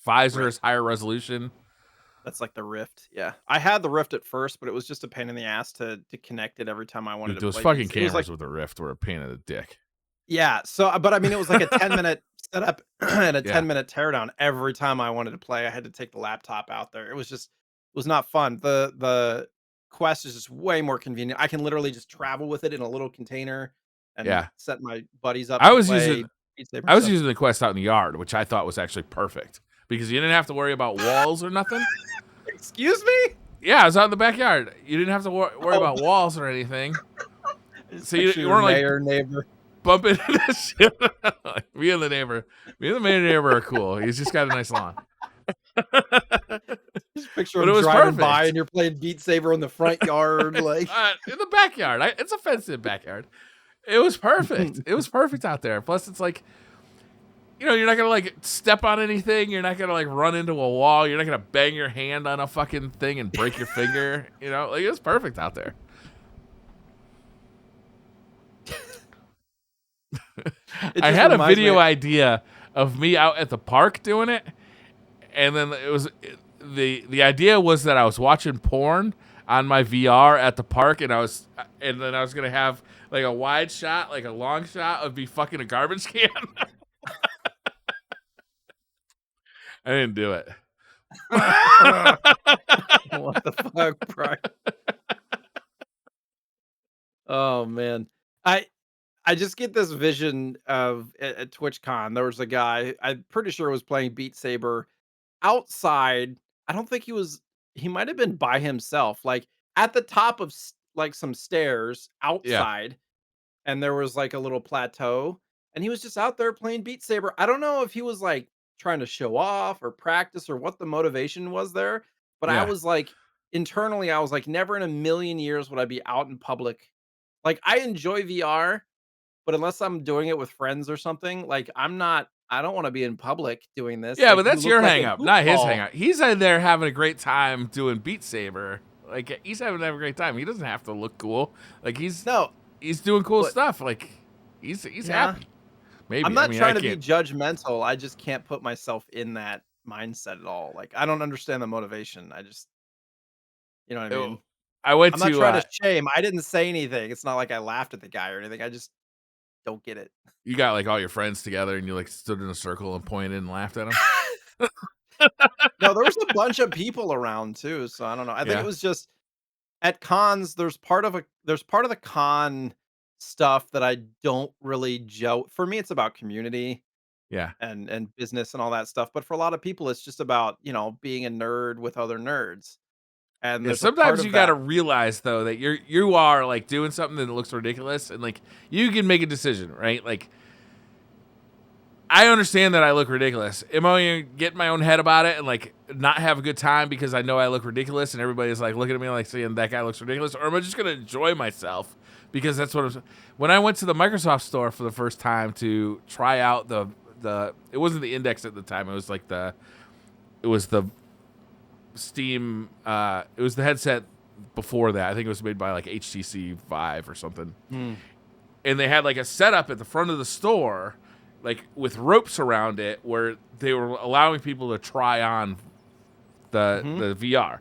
Pfizer is higher resolution. That's like the Rift. Yeah, I had the Rift at first, but it was just a pain in the ass to connect it every time I wanted Dude, to those play. fucking It was cameras with the Rift were a pain in the dick. yeah. So, but I mean, it was like a 10-minute setup and a Yeah. 10-minute teardown every time I wanted to play. I had to take the laptop out there. It was not fun. The Quest is just way more convenient. I can literally just travel with it in a little container and Yeah. set my buddies up I to was play using Beat Saber I was stuff. using the Quest out in the yard, which I thought was actually perfect because you didn't have to worry about walls or nothing. Excuse me? Yeah, I was out in the backyard. You didn't have to worry Oh. about walls or anything. Just So you picture your weren't mayor neighbor. bumping into shit. Me and the main neighbor are cool. He's just got a nice lawn. Just picture But him it was driving perfect. by and you're playing Beat Saber in the front yard, like In the backyard. It's a fenced-in backyard. It was perfect. It was perfect out there. Plus, it's you're not gonna step on anything. You're not gonna run into a wall. You're not gonna bang your hand on a fucking thing and break your finger. It was perfect out there. I had a video idea of me out at the park doing it, and then the idea was that I was watching porn on my VR at the park, and then I was gonna have a wide shot, a long shot of me fucking a garbage can. I didn't do it. what the fuck, Brian? Oh man. I just get this vision of at TwitchCon, there was a guy, I'm pretty sure was playing Beat Saber outside. I don't think he might have been by himself, like at the top of some stairs Yeah. outside, and there was a little plateau, and he was just out there playing Beat Saber. I don't know if he was trying to show off or practice or what the motivation was there, but I Yeah. was internally, I was never in a million years would I be out in public. I enjoy VR, but unless I'm doing it with friends or something, I don't want to be in public doing this. Yeah, but You that's look your like hang a up, not his goofball. hang up. He's in there having a great time doing Beat Saber. He's having a great time. He doesn't have to look cool. He's No, doing cool but- stuff. He's Yeah. happy. Maybe. I'm not I trying to be can't- judgmental. I just can't put myself in that mindset at all. I don't understand the motivation. You know what I mean? I went I'm not to trying to shame. I didn't say anything. It's not like I laughed at the guy or anything. I just don't get it. you got all your friends together and you stood in a circle and pointed and laughed at him. No, there was a bunch of people around too, so I don't know. I think Yeah. it was just at cons. There's part of the con stuff that I don't really gel. For me, it's about community Yeah. and business and all that stuff. But for a lot of people, it's just about, being a nerd with other nerds. And Yeah, there's a part sometimes you of gotta that. realize though that you are like doing something that looks ridiculous, and like you can make a decision, right? Like I understand that I look ridiculous. Am I gonna get in my own head about it and like not have a good time because I know I look ridiculous and everybody's like looking at me like saying that guy looks ridiculous, or am I just gonna enjoy myself because that's what I'm. When I went to the Microsoft store for the first time to try out the it wasn't the Index at the time, it was like the Steam. It was the headset before that. I think it was made by like HTC Vive or something. Mm, And they had like a setup at the front of the store, like with ropes around it, where they were allowing people to try on mhm, the VR.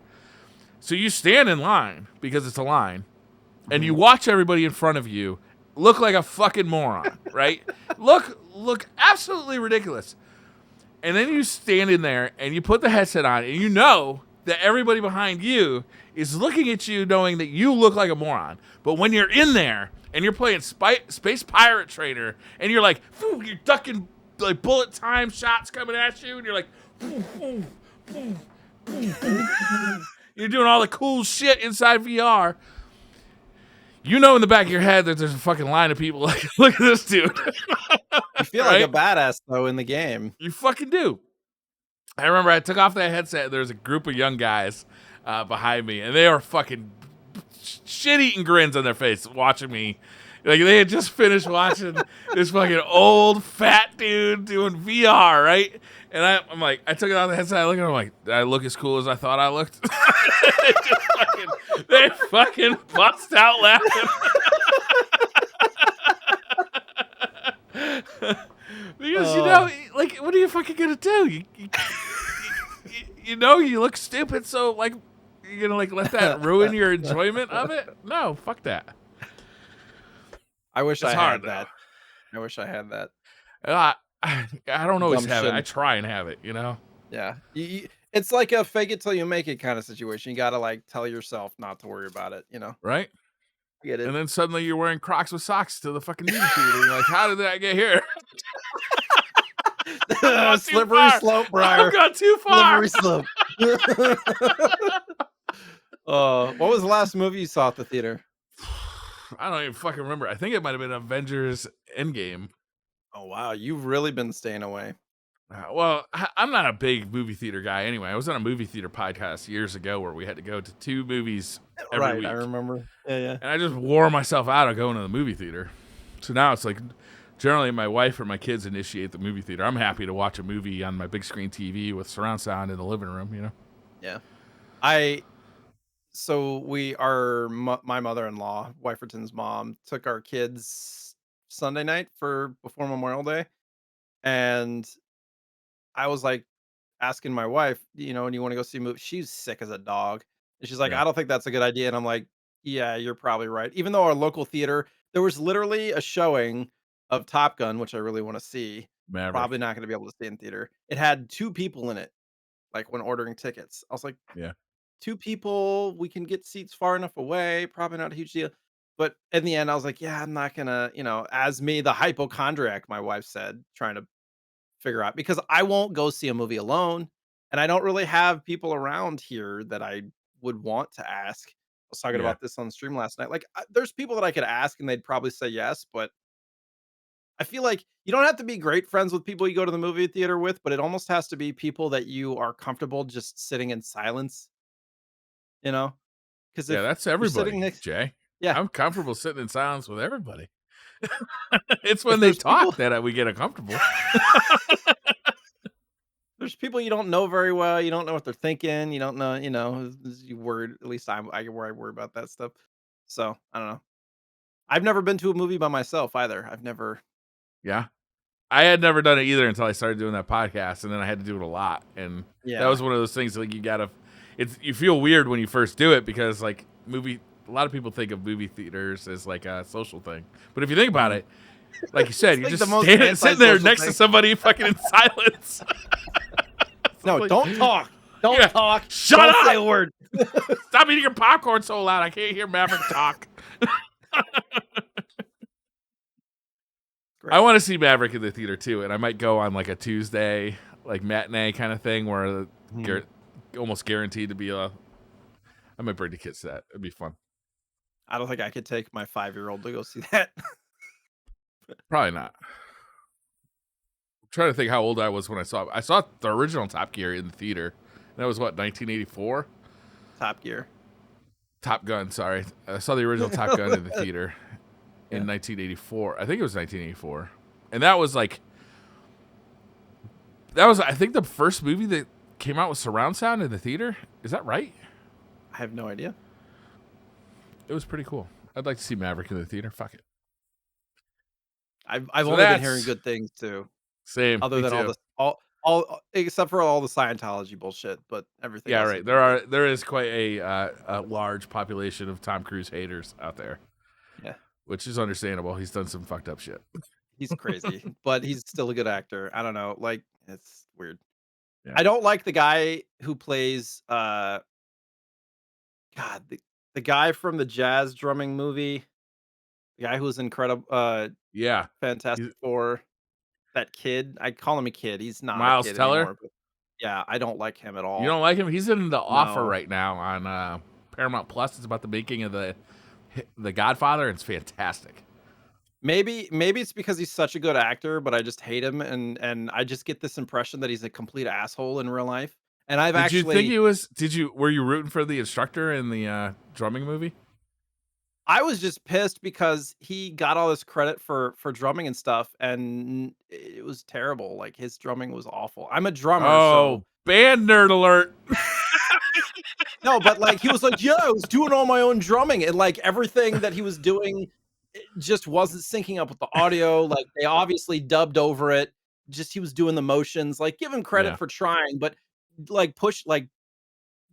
So you stand in line because it's a line, and you mhm. watch everybody in front of you look like a fucking moron, right? Look absolutely ridiculous. And then you stand in there and you put the headset on, and you know that everybody behind you is looking at you knowing that you look like a moron. But when you're in there and you're playing Space Pirate Trainer and you're like, you're ducking like bullet time shots coming at you, and you're like, you're doing all the cool shit inside VR. You know in the back of your head that there's a fucking line of people like, look at this dude. You feel like a Right? badass though in the game. You fucking do. I remember I took off that headset. And there was a group of young guys behind me, and they were fucking shit-eating grins on their face watching me. Like they had just finished watching this fucking old fat dude doing VR, right? And I'm like, I took it off the headset. I look at him, I'm like, did I look as cool as I thought I looked? They fucking bust out laughing. Because like, what are you fucking gonna do? You know you look stupid, so like you're gonna like let that ruin your enjoyment of it? No, fuck that. I wish It's I hard had though. that. I wish I had that I don't always have it. I gumption. try and have it, you know? Yeah. It's like a fake it till you make it kind of situation. You gotta like tell yourself not to worry about it. Right? I get And it. then suddenly you're wearing Crocs with socks to the fucking movie theater. You're like, how did I get here? I've gone too Slippery far. slope, I've Briar. gone too far. Slippery slope. What was the last movie you saw at the theater? I don't even fucking remember. I think it might have been Avengers Endgame. Oh wow, you've really been staying away. Well, I'm not a big movie theater guy anyway. I was on a movie theater podcast years ago where we had to go to 2 movies every Right, I week. remember. Yeah. And I just wore myself out of going to the movie theater. So now it's like generally my wife or my kids initiate the movie theater. I'm happy to watch a movie on my big screen TV with surround sound in the living room, you know? Yeah. I so we our my mother-in-law, Wiferton's mom, took our kids Sunday night for before Memorial Day, and I was like asking my wife, "Do you want to go see a movie?" She's sick as a dog, and she's like, Yeah. "I don't think that's a good idea." And I'm like, "Yeah, you're probably right." Even though our local theater, there was literally a showing of Top Gun, which I really want to see. Probably Maverick. not going to be able to see in theater. It had 2 people in it, like when ordering tickets. I was like, Yeah. 2 people, we can get seats far enough away, probably not a huge deal. But in the end, I was like, yeah, I'm not gonna, as me, the hypochondriac, my wife said, trying to figure out because I won't go see a movie alone. And I don't really have people around here that I would want to ask. I was talking Yeah. about this on stream last night. Like, there's people that I could ask and they'd probably say yes, but I feel like you don't have to be great friends with people you go to the movie theater with, but it almost has to be people that you are comfortable just sitting in silence, you know? 'Cause Yeah, if that's you're sitting everybody, next Jay. yeah, I'm comfortable sitting in silence with everybody. It's if when they talk that we get uncomfortable. there's people you don't know very well, you don't know what they're thinking, you don't know, you worried at least I worry about that stuff. So, I don't know. I've never been to a movie by myself either. I've never Yeah. I had never done it either until I started doing that podcast, and then I had to do it a lot. And that yeah. was one of those things like you feel weird when you first do it because like a lot of people think of movie theaters as like a social thing. But if you think about Mhm. it, like you said, It's you're like the just most sitting there antisocial next to thing. somebody fucking in silence. So No, like, don't talk. Don't yeah, talk. shut Don't say up! a word. Stop eating your popcorn so loud. I can't hear Maverick talk. I want to see Maverick in the theater too, and I might go on like a Tuesday, like matinee kind of thing where almost guaranteed to be a. I might bring the kids to that. It'd be fun. I don't think I could take my 5-year-old to go see that. Probably not. I'm trying to think how old I was when I saw it. I saw the original Top Gear in the theater. That was what, 1984? Top Gear. Top Gun, sorry. I saw the original Top Gun in the theater in 1984. I think it was 1984. And that was like, I think, the first movie that came out with surround sound in the theater. Is that right? I have no idea. It was pretty cool. I'd like to see Maverick in the theater. Fuck it. I've only been hearing good things too. Same. Other than too. all except for all the Scientology bullshit, but everything. Yeah, else right. There is quite a large population of Tom Cruise haters out there. Yeah, which is understandable. He's done some fucked up shit. He's crazy, but he's still a good actor. I don't know, like it's weird. Yeah. I don't like the guy who plays God, the guy from the jazz drumming movie, the guy who was incredible Yeah. Fantastic Four. That kid, I call him a kid. He's not a Miles kid Teller? anymore. But yeah, I don't like him at all. You don't like him? He's in The Offer No. right now on Paramount Plus. It's about the making of the Godfather, and it's fantastic. Maybe it's because he's such a good actor, but I just hate him, and I just get this impression that he's a complete asshole in real life. And I've Did you think he was? Were you rooting for the instructor in the drumming movie? I was just pissed because he got all this credit for drumming and stuff, and it was terrible. Like his drumming was awful. I'm a drummer, so band nerd alert. no, but like he was like, yeah, I was doing all my own drumming, and like everything that he was doing, it just wasn't syncing up with the audio. Like they obviously dubbed over it. Just he was doing the motions. Like give him credit for trying, but like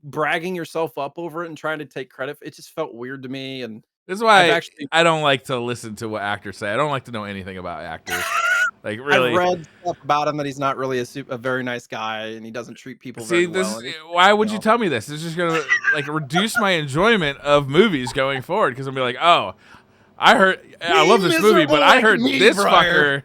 bragging yourself up over it and trying to take credit. It just felt weird to me, and this is why I don't like to listen to what actors say. I don't like to know anything about actors. Like really, I've read stuff about him that he's not really a very nice guy, and he doesn't treat people very well. Why would you tell me this? It's just gonna like reduce my enjoyment of movies going forward because I'm be like, oh, I love this movie, but I heard this fucker.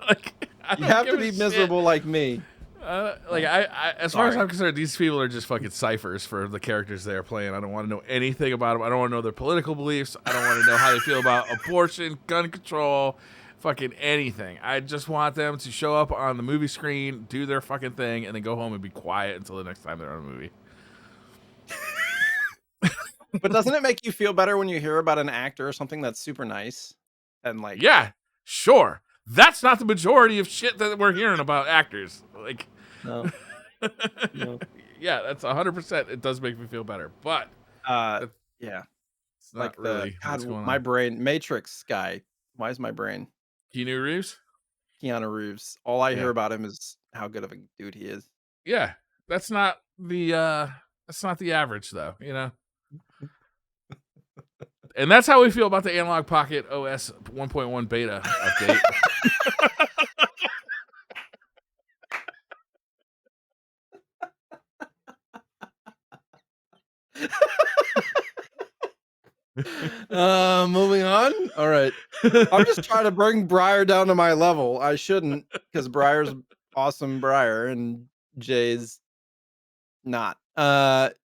Like, you have to be miserable like me. Like as far as I'm concerned, these people are just fucking ciphers for the characters they're playing. I don't want to know anything about them. I don't want to know their political beliefs. I don't want to know how they feel about abortion, gun control, fucking anything. I just want them to show up on the movie screen, do their fucking thing, and then go home and be quiet until the next time they're on a movie. But doesn't it make you feel better when you hear about an actor or something that's super nice? And like, yeah, sure. That's not the majority of shit that we're hearing about actors. Like, no. Yeah, that's 100%. It does make me feel better, but yeah, it's not like really. My brain, Matrix guy. Why is my brain? Keanu Reeves. All I hear about him is how good of a dude he is. Yeah, that's not the average though, you know. And that's how we feel about the Analog Pocket OS 1.1 beta update. Moving on. All right. I'm just trying to bring Briar down to my level. I shouldn't, because Briar's awesome Briar and Jay's not. That's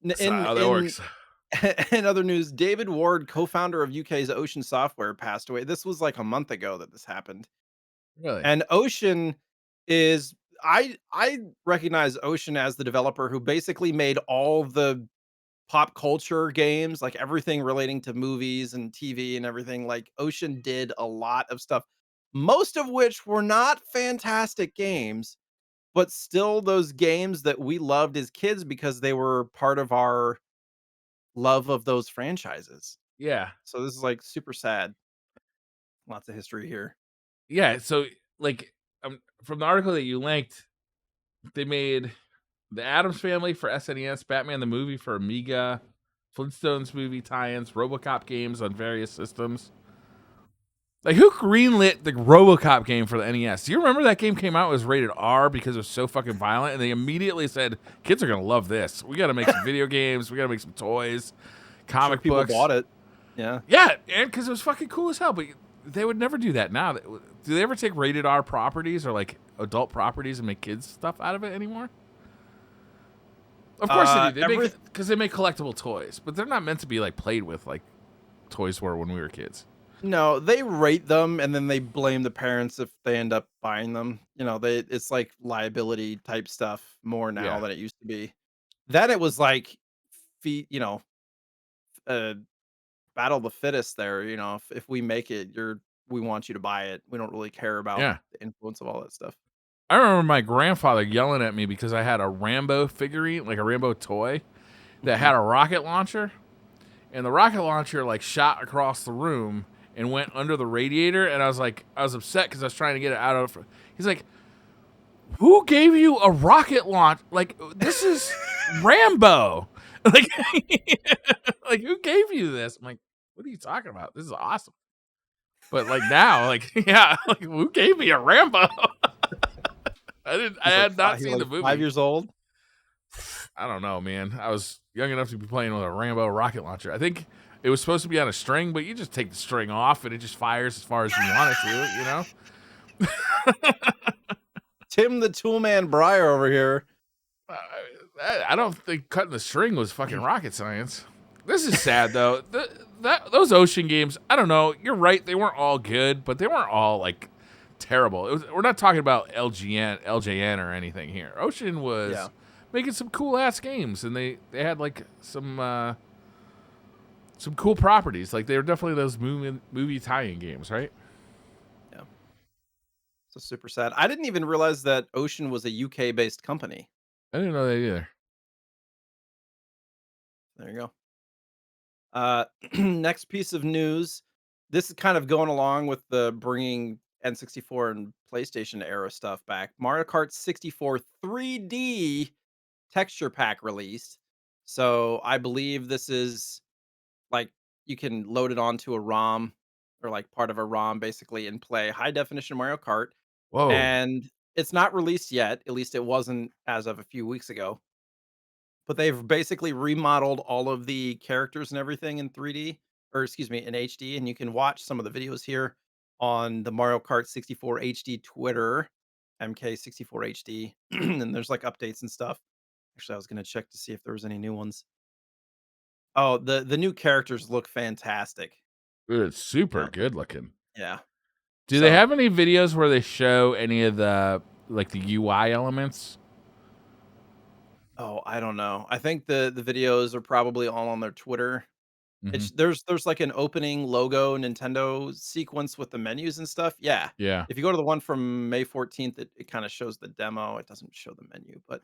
not how that works. In other news, David Ward, co-founder of UK's Ocean Software, passed away. This was like a month ago that this happened. Really? And Ocean is I recognize Ocean as the developer who basically made all the pop culture games, like everything relating to movies and TV and everything. Like Ocean did a lot of stuff, most of which were not fantastic games, but still those games that we loved as kids because they were part of our love of those franchises. Yeah. So this is like super sad. Lots of history here. Yeah. So like from the article that you linked, they made the Addams Family for SNES, Batman the movie for Amiga, Flintstones movie tie-ins, RoboCop games on various systems. Like, who greenlit the RoboCop game for the NES? Do you remember that game came out, it was rated R because it was so fucking violent, and they immediately said, kids are going to love this. We got to make some video games. We got to make some toys, comic books. People bought it. Yeah. Yeah, and because it was fucking cool as hell. But they would never do that now. Do they ever take rated R properties or like adult properties and make kids stuff out of it anymore? Of course they do. They Every make because they make collectible toys, but they're not meant to be like played with like toys were when we were kids. No, they rate them and then they blame the parents if they end up buying them. It's like liability type stuff more now Yeah, than it used to be. Then it was like feet, uh battle the fittest there, if we make it, we want you to buy it. We don't really care about yeah. the influence of all that stuff. I remember my grandfather yelling at me because I had a Rambo figurine, like a Rambo toy, that Mhm. had a rocket launcher, and the rocket launcher like shot across the room and went under the radiator, and I was upset because I was trying to get it out of. He's like, "Who gave you a rocket launch? Like this is Rambo. Like, like who gave you this?" I'm like, "What are you talking about? This is awesome." But like now, like yeah, like who gave me a Rambo? I didn't. I had not He's seen the like 5 movie. years old. I don't know, man. I was young enough to be playing with a Rambo rocket launcher. I think it was supposed to be on a string, but you just take the string off and it just fires as far as you want it to. You know. Tim the Toolman Briar over here. I don't think cutting the string was fucking rocket science. This is sad though. Those ocean games. I don't know. You're right. They weren't all good, but they weren't all like terrible. We're not talking about LJN or anything here. Ocean Yeah. was making some cool ass games, and they had like some cool properties. Like they were definitely those movie tie-in games, right? Yeah. So super sad. I didn't even realize that Ocean was a UK-based company. I didn't know that either. There you go. Next piece of news. This is kind of going along with the bringing N64 and PlayStation era stuff back. Mario Kart 64 3D texture pack released. So I believe this is like you can load it onto a ROM or like part of a ROM basically and play high definition Mario Kart. Whoa, And it's not released yet. At least it wasn't as of a few weeks ago. But they've basically remodeled all of the characters and everything in 3D, or excuse me, in HD, and you can watch some of the videos here on the Mario Kart 64 HD Twitter, MK64 HD, and there's like updates and stuff. Actually, I was gonna check to see if there was any new ones. Oh, the new characters look fantastic. dude, it's super Yeah, good looking. yeah. Do they So, have any videos where they show any of the like the UI elements? oh, I don't know. I think the videos are probably all on their Twitter. Hmm. There's like an opening logo Nintendo sequence with the menus and stuff. Yeah. Yeah. If you go to the one from May 14th, it kind of shows the demo. It doesn't show the menu, but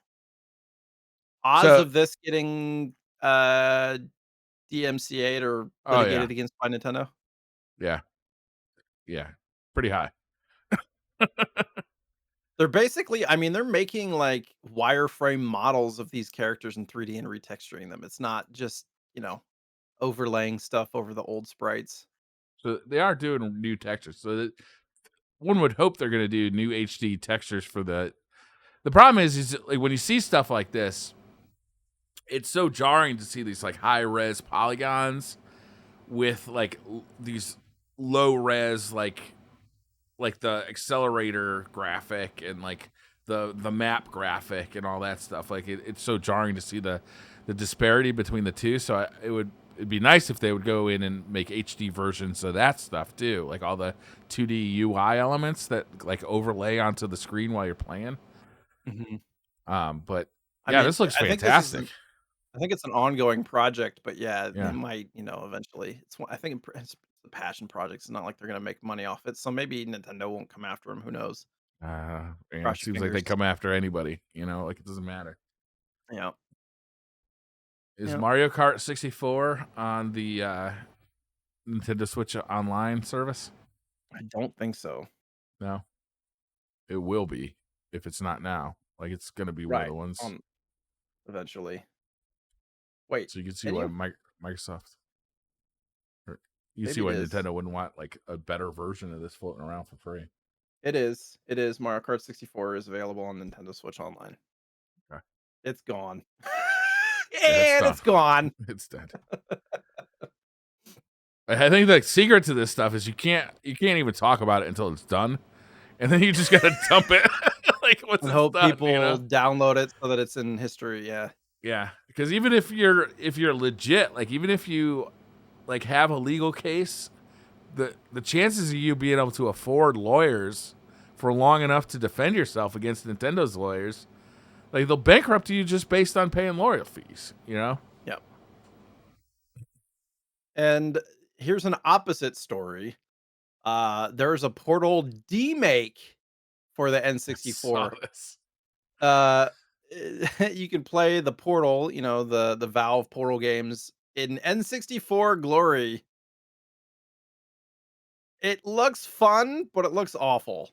odds So, of this getting uh DMCA'd or oh yeah, litigated against by Nintendo. yeah, yeah, pretty high. They're basically, I mean, they're making like wireframe models of these characters in 3D and retexturing them. It's not just, overlaying stuff over the old sprites. So they are doing new textures. So that one would hope they're going to do new HD textures for the. The problem is like when you see stuff like this, it's so jarring to see these like high res polygons with like these low res like the accelerator graphic and like the map graphic and all that stuff. Like it's so jarring to see the disparity between the two. So it'd be nice if they would go in and make HD versions of that stuff too, like all the 2D UI elements that like overlay onto the screen while you're playing. Mhm. But I yeah, mean, this looks I think this is fantastic. I think it's an ongoing project, but yeah, they Yeah. might, eventually. I think it's a passion project. It's not like they're gonna make money off it. So maybe Nintendo won't come after them. Who knows? Yeah, it Cross your seems like they fingers. come after anybody, like it doesn't matter. Yeah. Is Yeah. Mario Kart 64 on the Nintendo Switch Online service? I don't think so. No, it will be if it's not now. Like it's gonna be one of Right. the ones, Eventually. Wait, so you can see can why you? Microsoft, or you can see Maybe it why is. Nintendo wouldn't want like a better version of this floating around for free. It is. It is. Mario Kart 64 is available on Nintendo Switch Online. Okay. It's gone. Yeah, it's And done. it's gone. It's dead. I think the secret to this stuff is you can't even talk about it until it's done, and then you just gotta dump it like once And it's hope done, you people know? download it so that it's in history, yeah. Yeah, because even if you're legit, like even if you like have a legal case, the chances of you being able to afford lawyers for long enough to defend yourself against Nintendo's lawyers, like they'll bankrupt you just based on paying lawyer fees, you know? Yep. And here's an opposite story. There's a Portal demake for the I saw N64. this. Uh, you can play the Portal, the Valve Portal games in N64 glory. It looks fun, but it looks awful.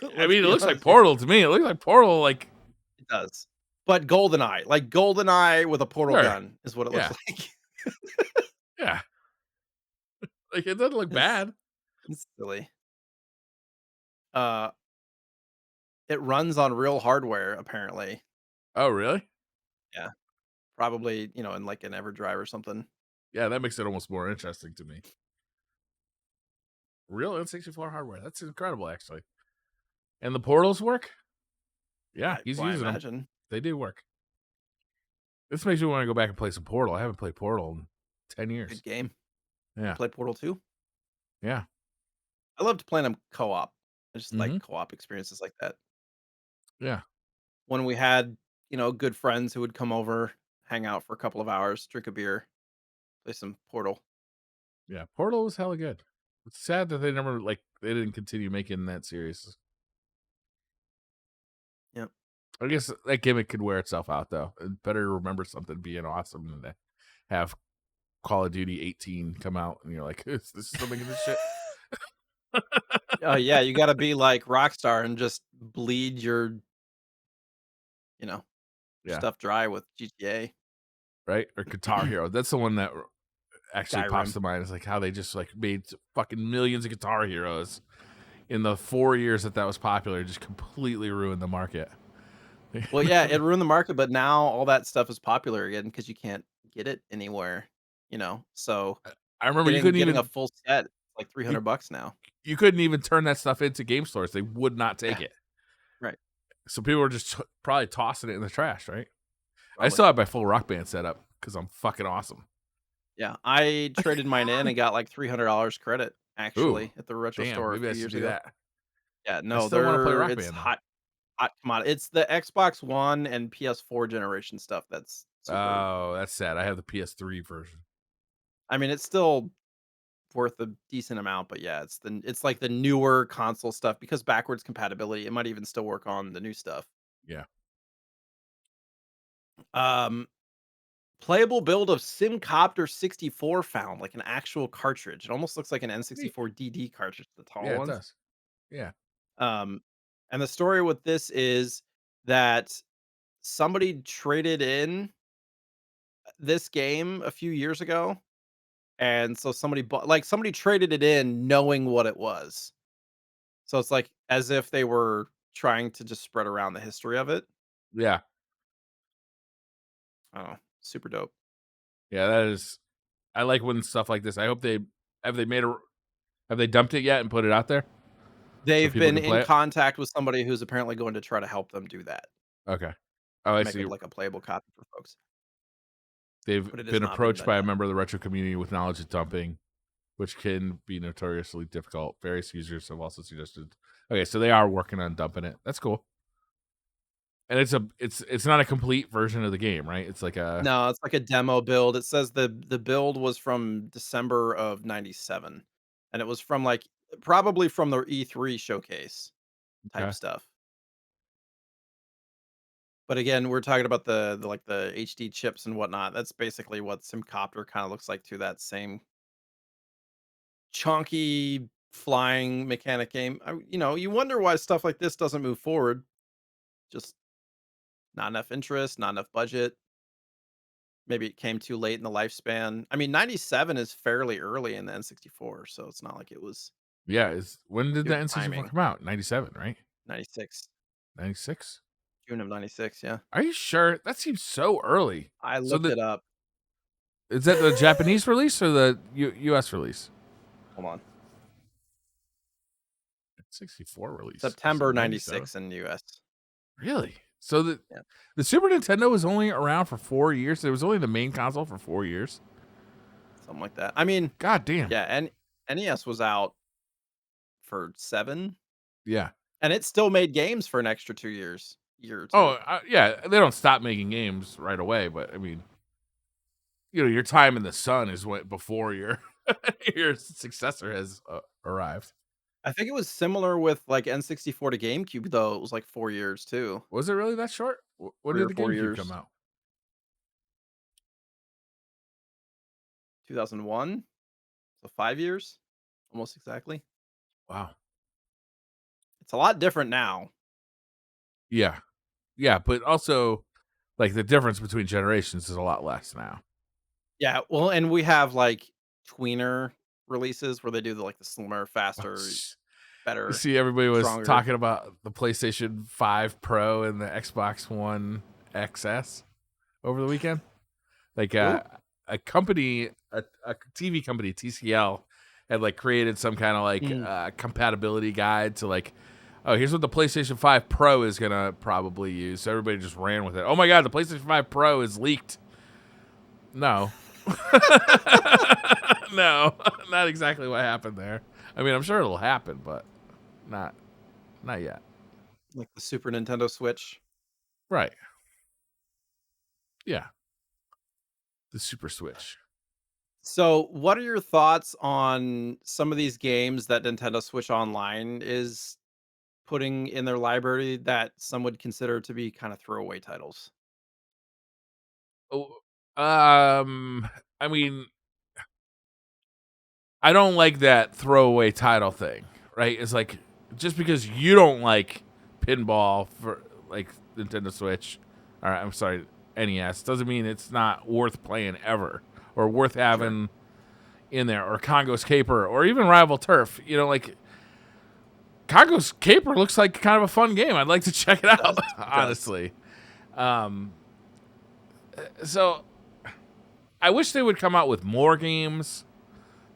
I Let's mean, it be looks like honest here. Portal to me. It looks like Portal, like It does. But GoldenEye, like GoldenEye with a portal sure, gun is what it looks yeah, like. yeah. Like it doesn't look It's bad. it's silly. Uh, it runs on real hardware apparently. Oh, really? Yeah, probably, in like an EverDrive or something. Yeah, that makes it almost more interesting to me. Real N64 hardware. That's incredible, actually. And the portals work? Yeah, he's I using them. imagine. They do work. This makes me want to go back and play some Portal. I haven't played Portal in 10 Good years. game. You Yeah. play Portal 2? Yeah. I loved playing them co-op. I just like Mhm. co-op experiences like that. Yeah. When we had, good friends who would come over, hang out for a couple of hours, drink a beer, play some Portal. Yeah. Portal was hella good. It's sad that they never they didn't continue making that series. Yep. I guess that gimmick could wear itself out though. It better remember something being awesome than to have Call of Duty 18 come out and you're like, this is still making this shit. Oh, yeah, you gotta be like Rockstar and just bleed you know, Yeah. stuff dry with GTA, Right? Or Guitar Hero. That's the one that actually pops Skyrim. to mind. It's like how they just like made fucking millions of Guitar Heroes in the 4 years that was popular, just completely ruined the market. Well, yeah, it ruined the market, but now all that stuff is popular again because you can't get it anywhere. So I remember getting a full set, like you, $300 now. you couldn't even turn that stuff into game stores. They would not take Yeah, it. right, So people were just probably tossing it in the trash, right? I probably. still have my full Rock Band setup because I'm fucking awesome. Yeah, I traded mine in and got like $300 credit Ooh, actually at the retro damn. store a Maybe I few should years do ago. that. Yeah, I no, still want to play Rock it's Band though. hot commodity. It's the Xbox One and PS4 generation stuff that's super. Oh, that's sad. I have the PS3 version. I mean, it's still worth a decent amount, but yeah, it's like the newer console stuff because backwards compatibility, it might even still work on the new stuff. Yeah. Um, Playable build of SimCopter 64 found, like an actual cartridge. It almost looks like an Neat. N64 DD cartridge, the tall Yeah, it ones. does. Yeah. Um, and the story with this is that somebody traded in this game a few years ago, and so somebody traded it in knowing what it was. So it's like as if they were trying to just spread around the history of it. Yeah. I don't know, super dope. Yeah, that is I like when stuff like this. I hope they have they made a have they dumped it yet and put it out there so They've people been can in play it? contact with somebody who's apparently going to try to help them do that, Okay. Oh, I make see. it like a playable copy for folks, They've but it has been not been approached done by a yet. member of the retro community with knowledge of dumping, which can be notoriously difficult. Various users have also suggested. Okay, so they are working on dumping it. That's cool. And it's not a complete version of the game, right? It's like a No, it's like a demo build. It says the build was from December of '97, and it was from like probably from the E3 showcase type okay. stuff. But again, we're talking about the HD chips and whatnot. That's basically what Simcopter kind of looks like to that same chunky flying mechanic game. You wonder why stuff like this doesn't move forward. Just not enough interest, not enough budget. Maybe it came too late in the lifespan. I mean, '97 is fairly early in the N64, so it's not like it was Yeah, is when did the good N64 timing. come out? 97, right? '96, 96? June of '96. Yeah, Are you sure? That seems so early. I So looked the it up. Is that the Japanese release or the U.S. release? Hold on. 64 release. September 97. 96 in the US. Really? So Yeah, the Super Nintendo was only around for 4 years. It was only the main console for 4 years. something like that. I mean, God damn. yeah, and NES was out for 7, Yeah. and it still made games for an extra 2 years, year or 2. Oh, yeah. They don't stop making games right away, but I mean, your time in the sun is what before your your successor has arrived. I think it was similar with, like, N64 to GameCube, though, it was, like, 4 years too, Was it really that short? When 3 did or the 4 GameCube come years. out? 2001, so 5 years, almost exactly. Wow. It's a lot different now. Yeah. Yeah, but also like the difference between generations is a lot less now. Yeah, well, and we have, like, tweener releases where they do the slimmer, faster, You better, see, everybody was stronger. talking about the PlayStation 5 Pro and the Xbox One XS over the weekend. Like Who? a company, a TV company, TCL, had like created some kind of like Mm. compatibility guide to like, oh, here's what the PlayStation 5 Pro is gonna probably use. So everybody just ran with it. Oh my god, the PlayStation 5 Pro is leaked. No. No, not exactly what happened there. I mean, I'm sure it'll happen, but not not yet. Like the Super Nintendo Switch. Right. Yeah. The Super Switch. So, what are your thoughts on some of these games that Nintendo Switch Online is putting in their library that some would consider to be kind of throwaway titles? Oh, I mean, I don't like that throwaway title thing, right? It's like just because you don't like pinball for like Nintendo Switch, or I'm sorry, NES, doesn't mean it's not worth playing ever or worth Sure. having in there, or Congo's Caper, or even Rival Turf. Like Congo's Caper looks like kind of a fun game. I'd like to check it It out, does. It does. honestly. Um, so I wish they would come out with more games,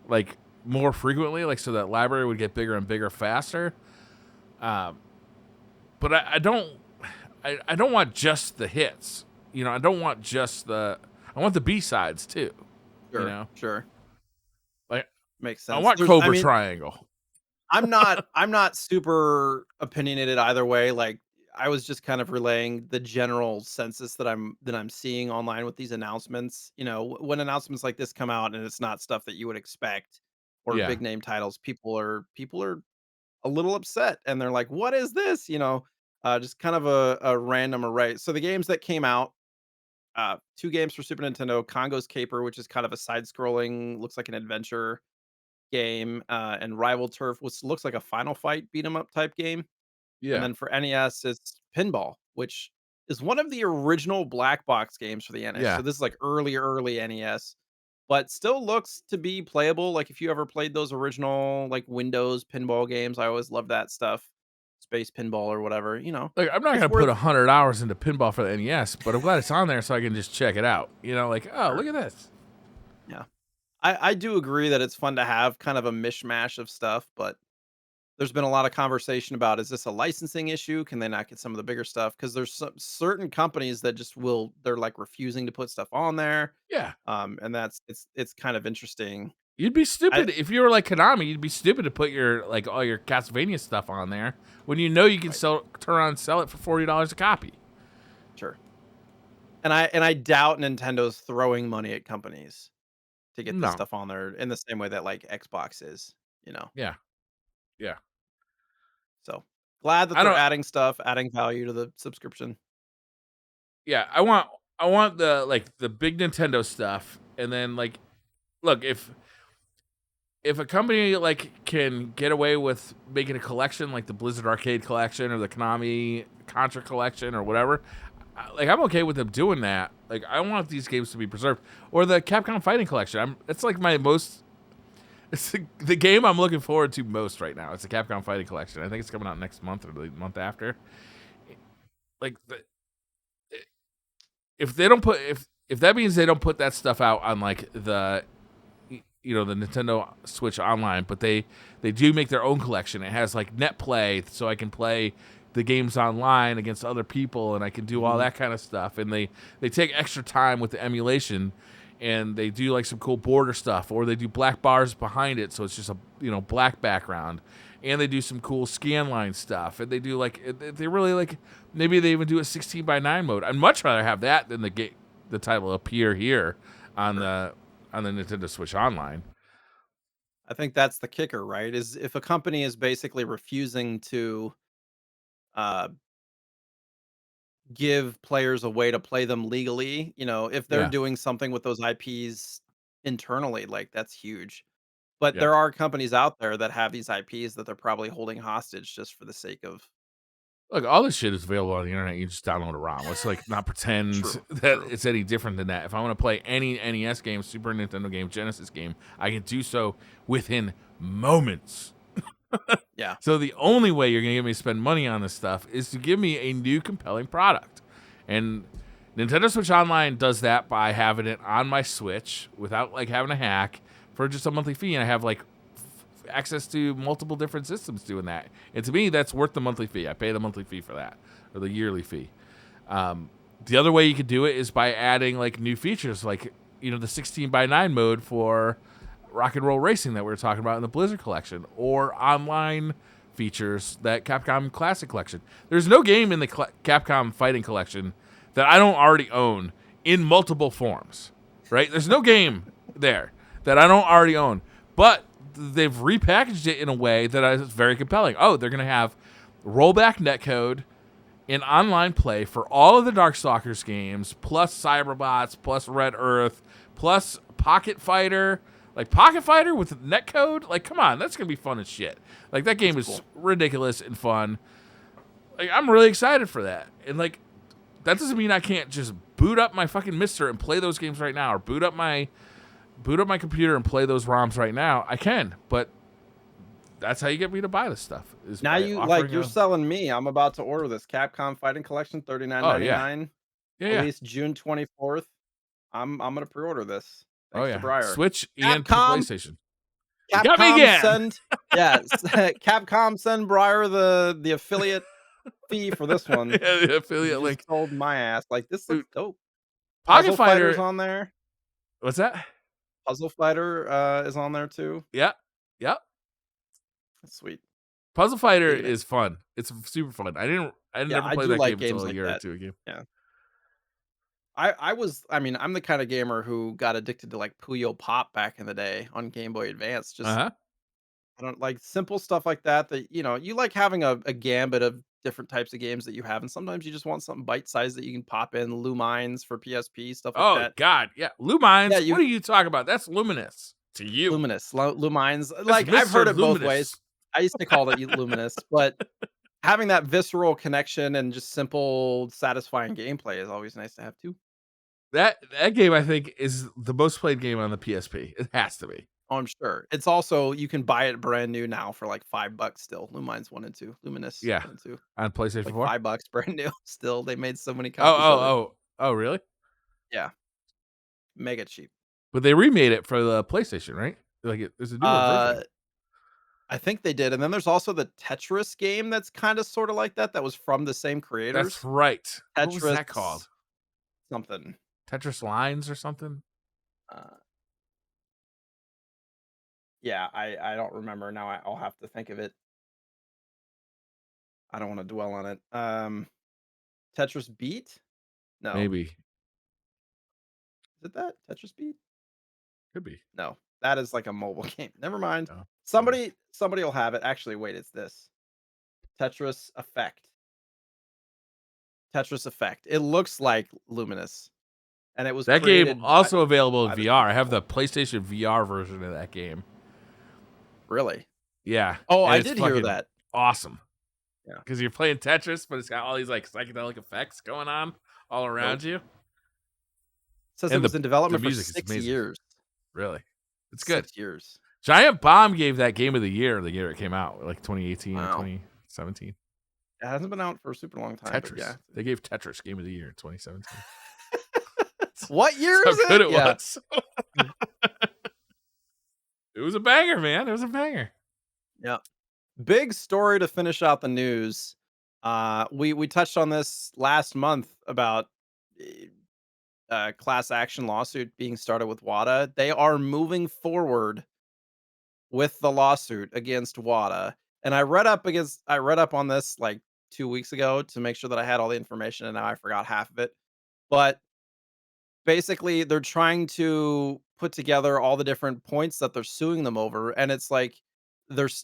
like more frequently, like so that library would get bigger and bigger faster. Um, but I don't, I don't want just the hits. I don't want just the. I want the B sides too. You Sure. know, Sure. like Makes I sense. want I Cobra mean, Triangle. I'm not super opinionated either way. Like, I was just kind of relaying the general census that I'm seeing online with these announcements. When announcements like this come out and it's not stuff that you would expect or Yeah, big name titles, people are a little upset and they're like, "What is this?" Just kind of a random array. So the games that came out, 2 games for Super Nintendo, Congo's Caper, which is kind of a side-scrolling, looks like an adventure game, and Rival Turf, which looks like a Final Fight beat 'em up type game. And yeah, then for NES, it's Pinball, which is one of the original black box games for the NES. So yeah, this is like early NES, but still looks to be playable. Like if you ever played those original like Windows pinball games, I always love that stuff. Space pinball or whatever, Like I'm not it's gonna put worth 100 hours into pinball for the NES, but I'm glad it's on there so I can just check it out. Like, oh, sure. look at this. Yeah. I do agree that it's fun to have kind of a mishmash of stuff, but there's been a lot of conversation about, is this a licensing issue? Can they not get some of the bigger stuff? Because there's some certain companies that just they're like refusing to put stuff on there. Yeah, And it's kind of interesting. you'd be I stupid if you were like Konami. You'd be stupid to put your like all your Castlevania stuff on there when you can Right, turn around and sell it for $40 a copy. sure. And I doubt Nintendo's throwing money at companies to get this No, stuff on there in the same way that like Xbox is, you know. yeah, yeah. So glad that I they're don't. adding stuff, adding value to the subscription. Yeah, I want the big Nintendo stuff, and then like, look if a company like can get away with making a collection like the Blizzard Arcade collection or the Konami Contra collection or whatever, like I'm okay with them doing that. Like I want these games to be preserved, or the Capcom Fighting collection. It's like my most. It's the game I'm looking forward to most right now. It's the Capcom Fighting collection. I think it's coming out next month or the month after. Like if they don't put if that means they don't put that stuff out on like the the Nintendo Switch Online, but they do make their own collection. It has like net play, so I can play the games online against other people, and I can do all that kind of stuff. And they take extra time with the emulation, and they do like some cool border stuff, or they do black bars behind it, so it's just a black background. And they do some cool scan line stuff, and they do they really maybe they even do a 16:9 mode. I'd much rather have that than the title appear here on the Nintendo Switch Online. I think that's the kicker, right? Is if a company is basically refusing to uh, give players a way to play them legally, if they're Yeah, doing something with those IPs internally, like that's huge. But yeah. there are companies out there that have these IPs that they're probably holding hostage just for the sake of. Look, all this shit is available on the internet. You just download a ROM. Let's not pretend True, that true. it's any different than that. If I want to play any NES game, Super Nintendo game, Genesis game, I can do so within moments. Yeah. So the only way you're gonna get me to spend money on this stuff is to give me a new compelling product. And Nintendo Switch Online does that by having it on my Switch without having a hack for just a monthly fee, and I have access to multiple different systems doing that. And to me, that's worth the monthly fee. I pay the monthly fee for that, or the yearly fee. The other way you could do it is by adding new features, the 16:9 mode for Rock and Roll Racing that we were talking about in the Blizzard Collection, or online features that Capcom Classic Collection. There's no game in the Capcom Fighting Collection that I don't already own in multiple forms, right? There's no game there that I don't already own, but they've repackaged it in a way that is very compelling. Oh, they're going to have rollback netcode in online play for all of the Darkstalkers games, plus Cyberbots, plus Red Earth, plus Pocket Fighter. Pocket Fighter with netcode? Come on, that's going to be fun as shit. That game is ridiculous and fun. I'm really excited for that. And, that doesn't mean I can't just boot up my fucking Mister and play those games right now, or boot up my computer and play those ROMs right now. I can, but that's how you get me to buy this stuff. Now you're selling me. I'm about to order this Capcom Fighting Collection, Oh yeah, $39.99. yeah. Released June 24th. I'm gonna pre-order this. Oh Thanks to yeah, Briar. Switch and Capcom, PlayStation. You got me again. Capcom send Briar the affiliate fee for this one. Yeah, the 'Cause you affiliate just link. sold my ass. This looks Dude, dope. Pocket Puzzle Fighter's Fighter. on there. What's that? Puzzle Fighter is on there too. Yeah, yep. That's sweet. Puzzle Fighter Digging it. is fun. It's super fun. I Yeah, never I played do that like game until games a like year or that. two ago. Yeah. I'm the kind of gamer who got addicted to Puyo Pop back in the day on Game Boy Advance. Uh huh. I don't like simple stuff like that you like having a gambit of different types of games that you have, and sometimes you just want something bite-sized that you can pop in, Lumines for PSP, stuff like Oh that. God, yeah. Yeah, Lumines. What are you talking about? That's Luminous to you. Lumines, That's I've Mister heard it both Luminous. ways. I used to call it Luminous, but having that visceral connection and just simple, satisfying gameplay is always nice to have too. That game I think is the most played game on the PSP. It has to be. Oh, I'm sure. It's also you can buy it brand new now for $5 still. Lumines 1 and 2, Luminous Yeah, 1 and 2. on PlayStation 4. $5 brand new still. They made so many Oh, copies of it. really? Yeah, mega cheap. But they remade it for the PlayStation, right? There's a newer Uh, version. I think they did, and then there's also the Tetris game that's kinda sorta like that, that was from the same That's creators. right. What was that Tetris called? something. Tetris Lines or something? Uh, yeah, I don't remember now. I'll have to think of it. I don't wanna dwell on it. Tetris Beat? No. Maybe. Is it that? Tetris Beat? Could be. No. That is a mobile game. Never mind. Oh, okay. Somebody will have it. Actually, wait, it's this. Tetris Effect. Tetris Effect. It looks like Luminous, and it was That game created also available in by the VR. same I have people. the PlayStation VR version of that game. Really? Yeah. Oh, And I it's did hear fucking that. awesome. Yeah. Because you're playing Tetris, but it's got all these psychedelic effects going on all around Dope. you. Says it And was in the development for music is 6 amazing. years. Really. It's good. 6 years. Giant Bomb gave that game of the year it came out, 2018 or Wow. 2017. It hasn't been out for a super long time, but Tetris. yeah. They gave Tetris game of the year in 2017. What year That's how is good it? it Yeah. was. It was a banger, man. It was a banger. Yeah. Big story to finish out the news. We touched on this last month about eh, class action lawsuit being started with WATA. They are moving forward with the lawsuit against WATA. And I read up on this like 2 weeks ago to make sure that I had all the information, and now I forgot half of it. But basically, they're trying to put together all the different points that they're suing them over, and it's like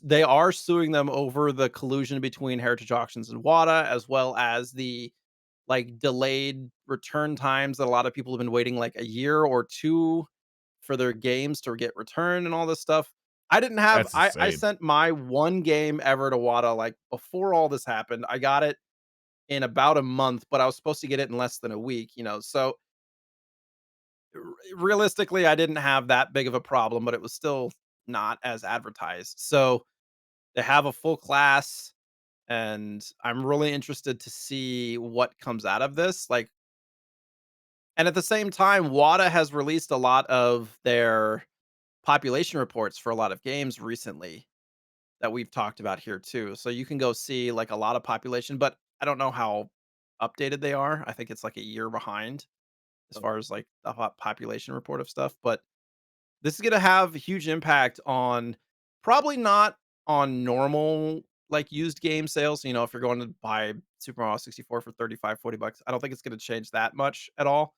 they are suing them over the collusion between Heritage Auctions and WATA, as well as the like delayed return times that a lot of people have been waiting like a year or two for their games to get returned and all this stuff. I didn't have That's I insane. sent my one game ever to WATA like before all this happened. I got it in about a month, but I was supposed to get it in less than a week, you know. So realistically, I didn't have that big of a problem, but it was still not as advertised. So they have a full class, and I'm really interested to see what comes out of this. Like, and at the same time, WATA has released a lot of their population reports for a lot of games recently that we've talked about here too. So you can go see like a lot of population, but I don't know how updated they are. I think it's like a year behind as far as like the population report of stuff. But this is gonna have a huge impact on probably not on normal, like, used game sales, you know, if you're going to buy Super Mario 64 for 35, $40, I don't think it's gonna change that much at all,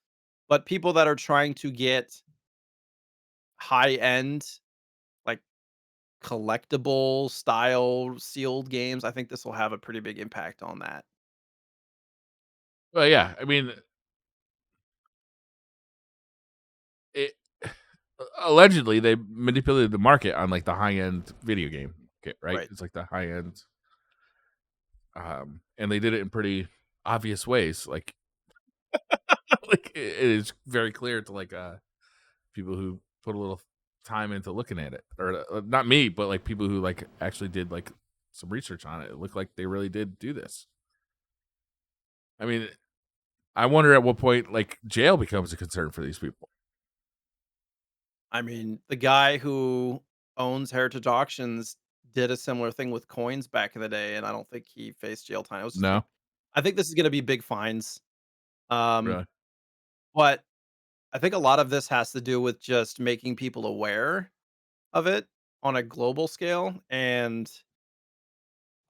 but people that are trying to get high-end, like, collectible style sealed games, I think this will have a pretty big impact on that. Well, yeah. I mean, it allegedly they manipulated the market on like the high end video game, right? Right. It's like the high end, and they did it in pretty obvious ways. Like, like it is very clear to like people who put a little time into looking at it, or not me, but like people who like actually did like some research on it. It looked like they really did do this. I mean, I wonder at what point like jail becomes a concern for these people. I mean, the guy who owns Heritage Auctions did a similar thing with coins back in the day, and I don't think he faced jail time. It was just like, No, I think this is gonna be big fines. Um, really. but I think a lot of this has to do with just making people aware of it on a global scale and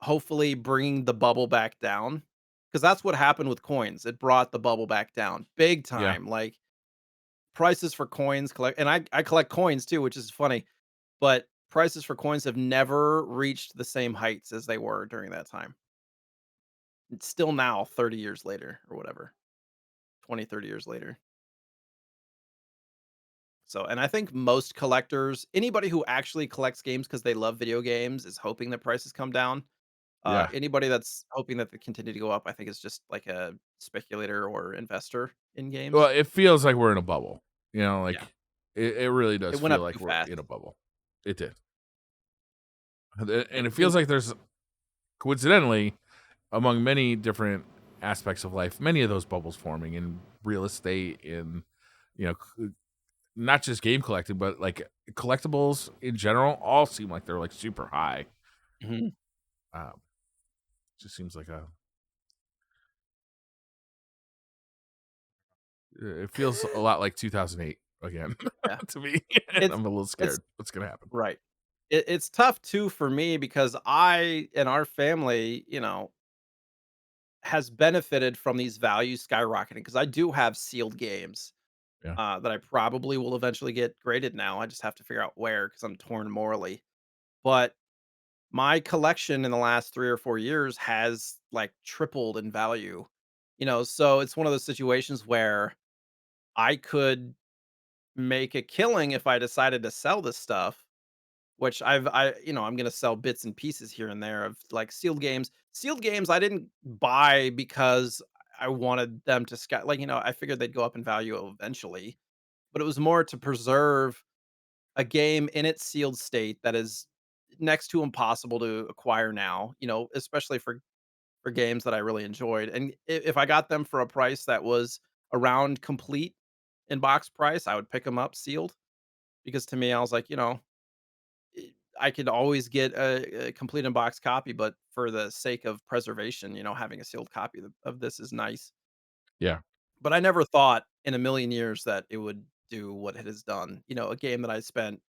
hopefully bringing the bubble back down. Because that's what happened with coins. It brought the bubble back down big Yeah. time. Like prices for coins collect, and I collect coins too, which is funny, but prices for coins have never reached the same heights as they were during that time. It's still now 30 years later or whatever, 20, 30 years later. So, and I think most collectors, anybody who actually collects games because they love video games, is hoping that prices come down. Yeah. Anybody that's hoping that they continue to go up, I think is just like a speculator or investor in Well, games. it feels like we're in a bubble. Yeah, It really it does went feel up like too we're in a fast. bubble. It did. And And it feels like there's coincidentally among many different aspects of life, many of those bubbles forming in real estate, in you know, not just game collecting, but like collectibles in general, all seem like they're like super high. Mhm. Um, just seems like a it feels a lot like 2008 again Yeah, to me. And it's I'm a little it's scared. What's gonna happen? right. It's tough too for me because I and our family, you know, has benefited from these values skyrocketing because I do have sealed games Yeah, that I probably will eventually get graded now. I just have to figure out where because I'm torn morally. But my collection in the last 3 or 4 years has, like, tripled in value, you know, so it's one of those situations where I could make a killing if I decided to sell this stuff, which you know, I'm gonna sell bits and pieces here and there of, like, sealed games. Sealed games, I didn't buy because I wanted them to like, you know, I figured they'd go up in value eventually, but it was more to preserve a game in its sealed state that is next to impossible to acquire now, you know, especially for games that I really enjoyed. And if I got them for a price that was around complete, in box price, I would pick them up sealed because to me, I was like, I could always get a complete in box copy, but for the sake of preservation, having a sealed copy of this is nice. Yeah. But I never thought in a million years that it would do what it has done. A game that I spent,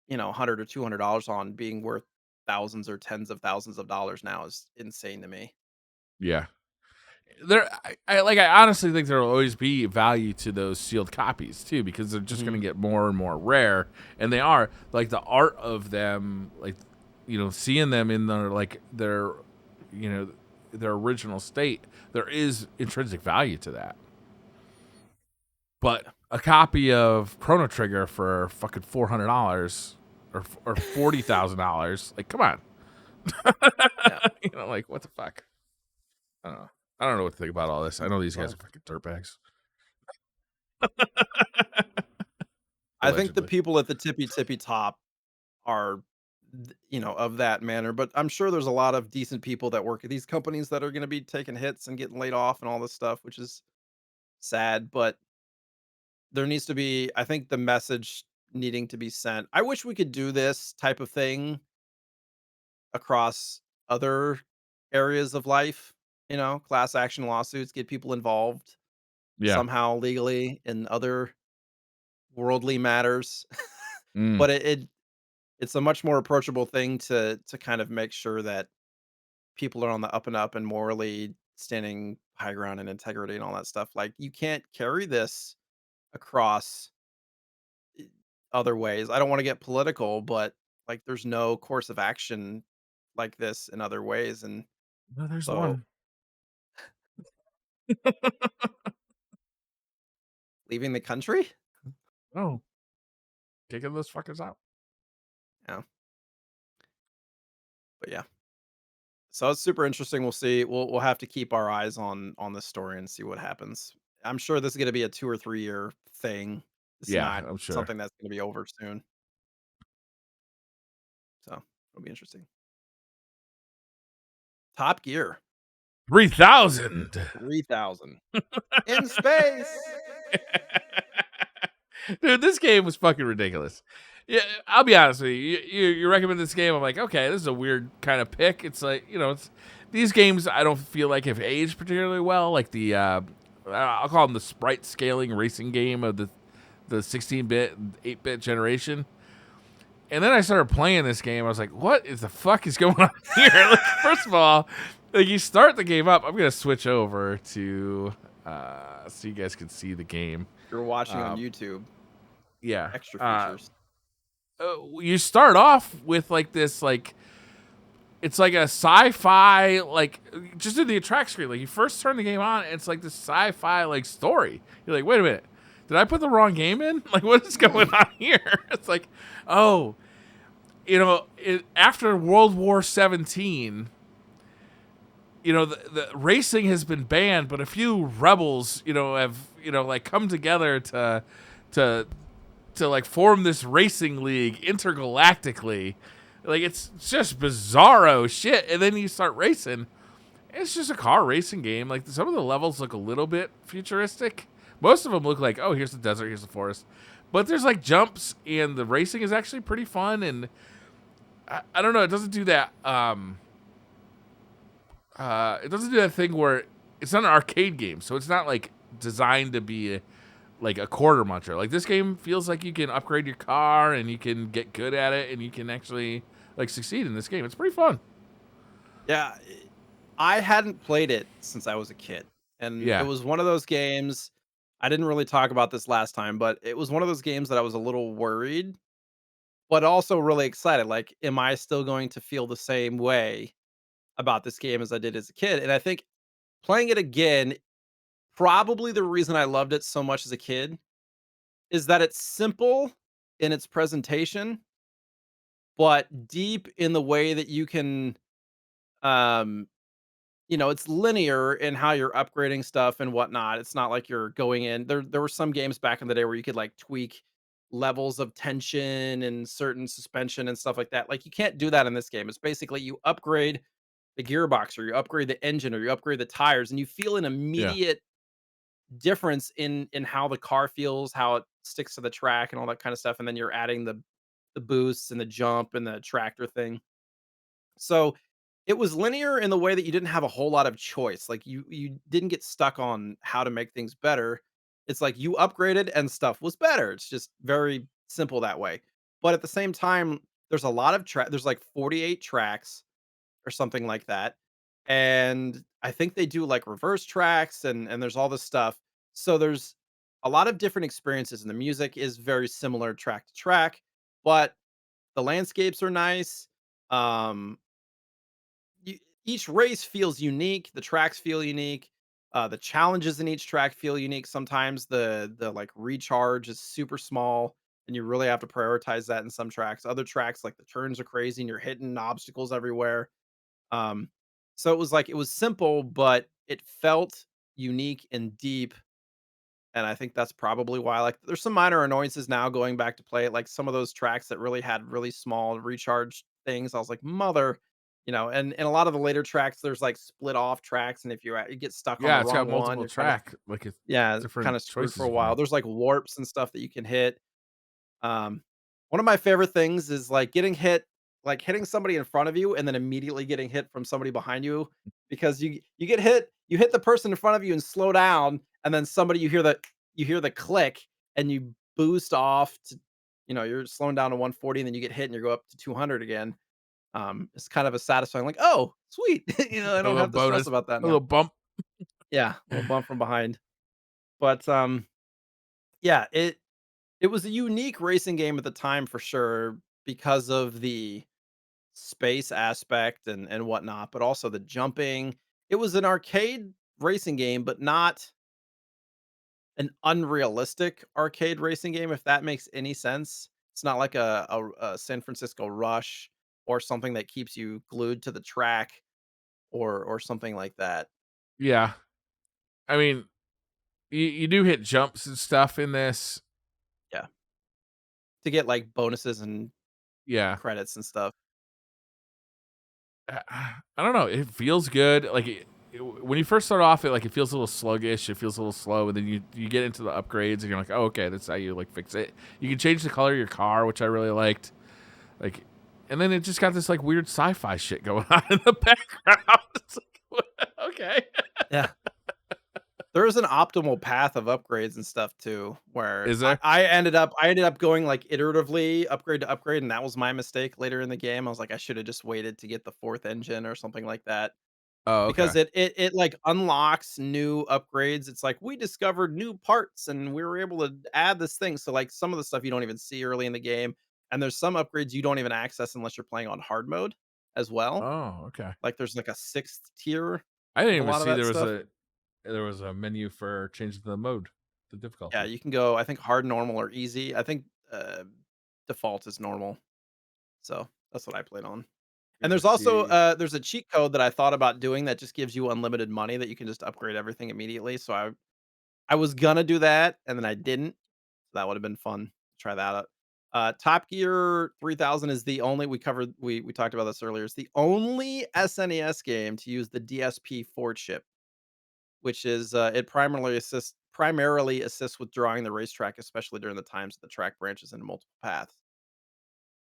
100 or $200 on being worth thousands or tens of thousands of dollars now is insane to me. Yeah. I honestly think there'll always be value to those sealed copies too, because they're just going Mhm. to get more and more rare, and they are like the art of them, like seeing them in you know their original state. There is intrinsic value to that, but Yeah. a copy of Chrono Trigger for fucking $400 or $40,000, like come on, Yeah. like what the fuck? I don't know. I don't know what to think about all this. I know these guys Well, are fucking dirtbags. I think the Allegedly. people at the tippy top are, of that manner, but I'm sure there's a lot of decent people that work at these companies that are gonna be taking hits and getting laid off and all this stuff, which is sad, but there needs to be I think the message needing to be sent. I wish we could do this type of thing across other areas of life, class action lawsuits, get people involved Yeah. somehow legally in other worldly matters. Mm. But it's a much more approachable thing to kind of make sure that people are on the up and up and morally standing high ground and integrity and all that stuff. Like you can't carry this across other ways. I don't want to get political, but like there's no course of action like this in other ways. And No, there's so one. leaving the country? Oh, kicking those fuckers out. Yeah. But yeah. So it's super interesting. We'll see. We'll have to keep our eyes on this story and see what happens. I'm sure this is gonna be a 2 or 3 year thing. It's Yeah, not I'm sure. something that's gonna be over soon. So it'll be interesting. Top Gear, 3,000. 3000 in space. Dude, this game was fucking ridiculous. Yeah, I'll be honest with you. You recommend this game. I'm like, okay, this is a weird kind of pick. It's like, it's these games I don't feel like have aged particularly well. Like I'll call them the sprite scaling racing game of the 16-bit, 8-bit generation. And then I started playing this game. I was like, what is the fuck is going on here? Like, first of all, like you start the game up. I'm gonna switch over to so you guys can see the game. You're watching on Uh, YouTube, yeah. extra features. You start off with like this it's like a sci-fi, like just in the attract screen. Like you first turn the game on, and it's like this sci-fi like story. You're like, wait a minute, did I put the wrong game in? Like, what is going on here? It's like, oh, after World War 17, the racing has been banned, but a few rebels, have like come together to like form this racing league intergalactically. Like it's just bizarro shit. And then you start racing. It's just a car racing game. Like some of the levels look a little bit futuristic. Most of them look like, oh, here's the desert, here's the forest. But there's like jumps, and the racing is actually pretty fun. And I don't know, it doesn't do that. It doesn't do that thing where it's not an arcade game, so it's not like designed to be like a quarter muncher. Like this game feels like you can upgrade your car and you can get good at it and you can actually like succeed in this game. It's pretty fun. Yeah, I hadn't played it since I was a kid, and it Yeah. was one of those games. I didn't really talk about this last time, but it was one of those games that I was a little worried, but also really excited. Like, am I still going to feel the same way about this game as I did as a kid? And I think playing it again, probably the reason I loved it so much as a kid is that it's simple in its presentation, but deep in the way that you can um it's linear in how you're upgrading stuff and whatnot. It's not like you're going in there were some games back in the day where you could like tweak levels of tension and certain suspension and stuff like that. Like you can't do that in this game. It's basically you upgrade the gearbox or you upgrade the engine or you upgrade the tires and you feel an Yeah. immediate difference in how the car feels, how it sticks to the track and all that kind of stuff, and then you're adding the boosts and the jump and the tractor thing. So, it was linear in the way that you didn't have a whole lot of choice, like, you didn't get stuck on how to make things better. It's like you upgraded and stuff was better, it's just very simple that way. But at the same time, there's a lot of there's, like, 48 tracks or something like that, and I think they do, like, reverse tracks and there's all this stuff. So, there's a lot of different experiences, and the music is very similar track to track, but the landscapes are nice. Um, you, each race feels unique. The tracks feel unique. The challenges in each track feel unique. Sometimes the like recharge is super small, and you really have to prioritize that in some tracks. Other tracks, like the turns are crazy, and you're hitting obstacles everywhere. Um, so it was like it was simple, but it felt unique and deep, and I think that's probably why, like, there's some minor annoyances now going back to play it, like some of those tracks that really had really small recharge things. I was like, "Mother," and a lot of the later tracks, there's, like, split off tracks, and if you get stuck on Yeah, the it's got wrong one, multiple you're kinda track, like it's yeah, different kinda screwed for choices a you can while. make. There's, like, warps and stuff that you can hit. Um, One of my favorite things is, like, getting hit like, hitting somebody in front of you and then immediately getting hit from somebody behind you because you get hit, you hit the person in front of you and slow down, and then somebody you hear the click, and you boost off to you're slowing down to 140, and then you get hit, and you go up to 200 again. It's kind of a satisfying, like, "Oh, sweet." I A don't little have to stress bonus, about that a now. little bump. Yeah, a little bump from behind. But, yeah, it was a unique racing game at the time for sure because of the space aspect and whatnot, but also the jumping. It was an arcade racing game, but not an unrealistic arcade racing game, if that makes any sense. It's not like a San Francisco Rush or something that keeps you glued to the track or something like that. Yeah, I mean, you do hit jumps and stuff in this. Yeah, to get like bonuses and Yeah, credits and stuff. I don't know. It feels good. Like when you first start off, it feels a little sluggish. It feels a little slow, and then you get into the upgrades, and you're like, oh, okay, that's how you like fix it. You can change the color of your car, which I really liked. Like, and then it just got this like weird sci-fi shit going on in the background. It's like, okay, Yeah. There is an optimal path of upgrades and stuff too, where is there? I ended up going, like, iteratively upgrade to upgrade, and that was my mistake later in the game. I was like, "I shoulda just waited to get the 4th engine," or something like that, Oh, because okay. it, like, unlocks new upgrades. It's like, "We discovered new parts, and we were able to add this thing." So, like, some of the stuff you don't even see early in the game, and there's some upgrades you don't even access unless you're playing on hard mode as well. Oh, okay. Like, there's, like, a 6th tier I of didn't a even lot of see that stuff. there was a menu for changing the mode, the Yeah, difficulty. you can go, I think, hard, normal, or easy. I think, default is normal, so that's what I played on. And Let me there's also, see. there's a cheat code that I thought about doing that just gives you unlimited money that you can just upgrade everything immediately, so I was gonna do that, and then I didn't. So that would've been fun. Try that out. Top Gear 3000 is the only we talked about this earlier, it's the only SNES game to use the DSP-4 chip, which is, it primarily assists with drawing the racetrack, especially during the times the track branches into multiple paths.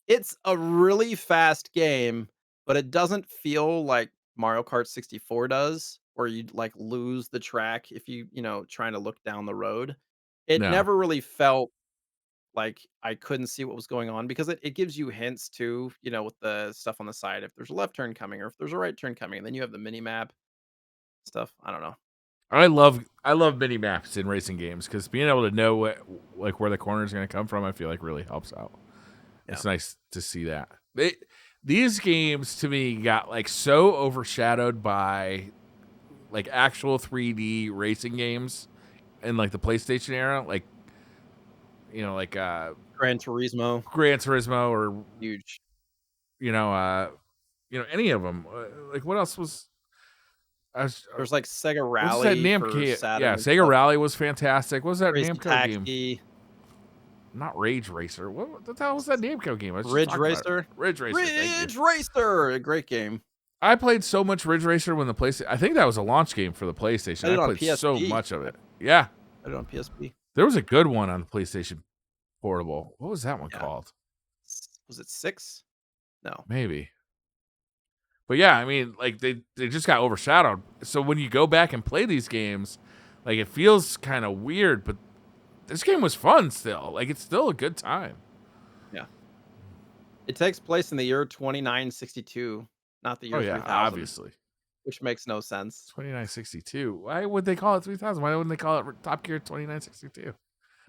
It's a really fast game, but it doesn't feel like Mario Kart 64 does, where you'd, like, lose the track if trying to look down the road. It No, never really felt like I couldn't see what was going on because it gives you hints too, with the stuff on the side, if there's a left turn coming or if there's a right turn coming, and then you have the mini map stuff. I don't know. I love mini maps in racing games because being able to know where the corner is going to come from, I feel like really helps out. Yeah. It's nice to see that. These games to me got like so overshadowed by like actual 3D racing games in like the PlayStation era, like like Gran Turismo, Gran Turismo or huge. you know uh any of them. Like what else was I was, There's, like, Sega what was that Rally for Namco? Saturn Yeah, and Sega stuff. Rally was fantastic. What was that Crazy Namco game? Taxi, Not Rage Racer. What the hell was that Namco game? I was just Ridge talking about it. Racer. Ridge Racer. Thank you. Ridge Racer, a great game. I played so much Ridge Racer when the PlayStation. I think that was a launch game for the I PlayStation. played I it on played so PSP. much of it. Yeah. Put it on PSP. There was a good one on the PlayStation Portable. What was that one Yeah. called? Was it 6? No. Maybe. But yeah, I mean, like they just got overshadowed. So when you go back and play these games, like it feels kind of weird, but this game was fun still. Like it's still a good time. Yeah. It takes place in the year 2962, not the Oh year yeah, 3000, obviously. which makes no sense. 2962. Why would they call it 3000? Why wouldn't they call it Top Gear 2962?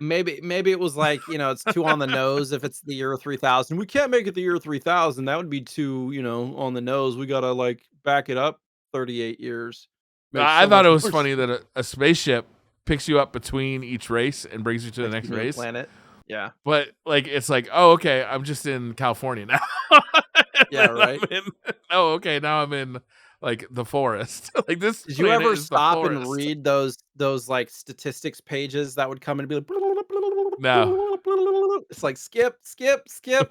Maybe it was like, it's too on the nose if it's the year 3000. We can't make it the year 3000. That would be too, on the nose. We gotta like back it up 38 years. Makes I so thought much it was more funny sense. that a spaceship picks you up between each race and brings you to the Takes you next to a new race. planet. Yeah. But like it's like, oh, okay, I'm just in California now. And Yeah, then right. oh, okay, now I'm in like the forest. Like this Did you planet ever is the stop and forest. read those like statistics pages that would come and be like No. it's like skip, skip, skip.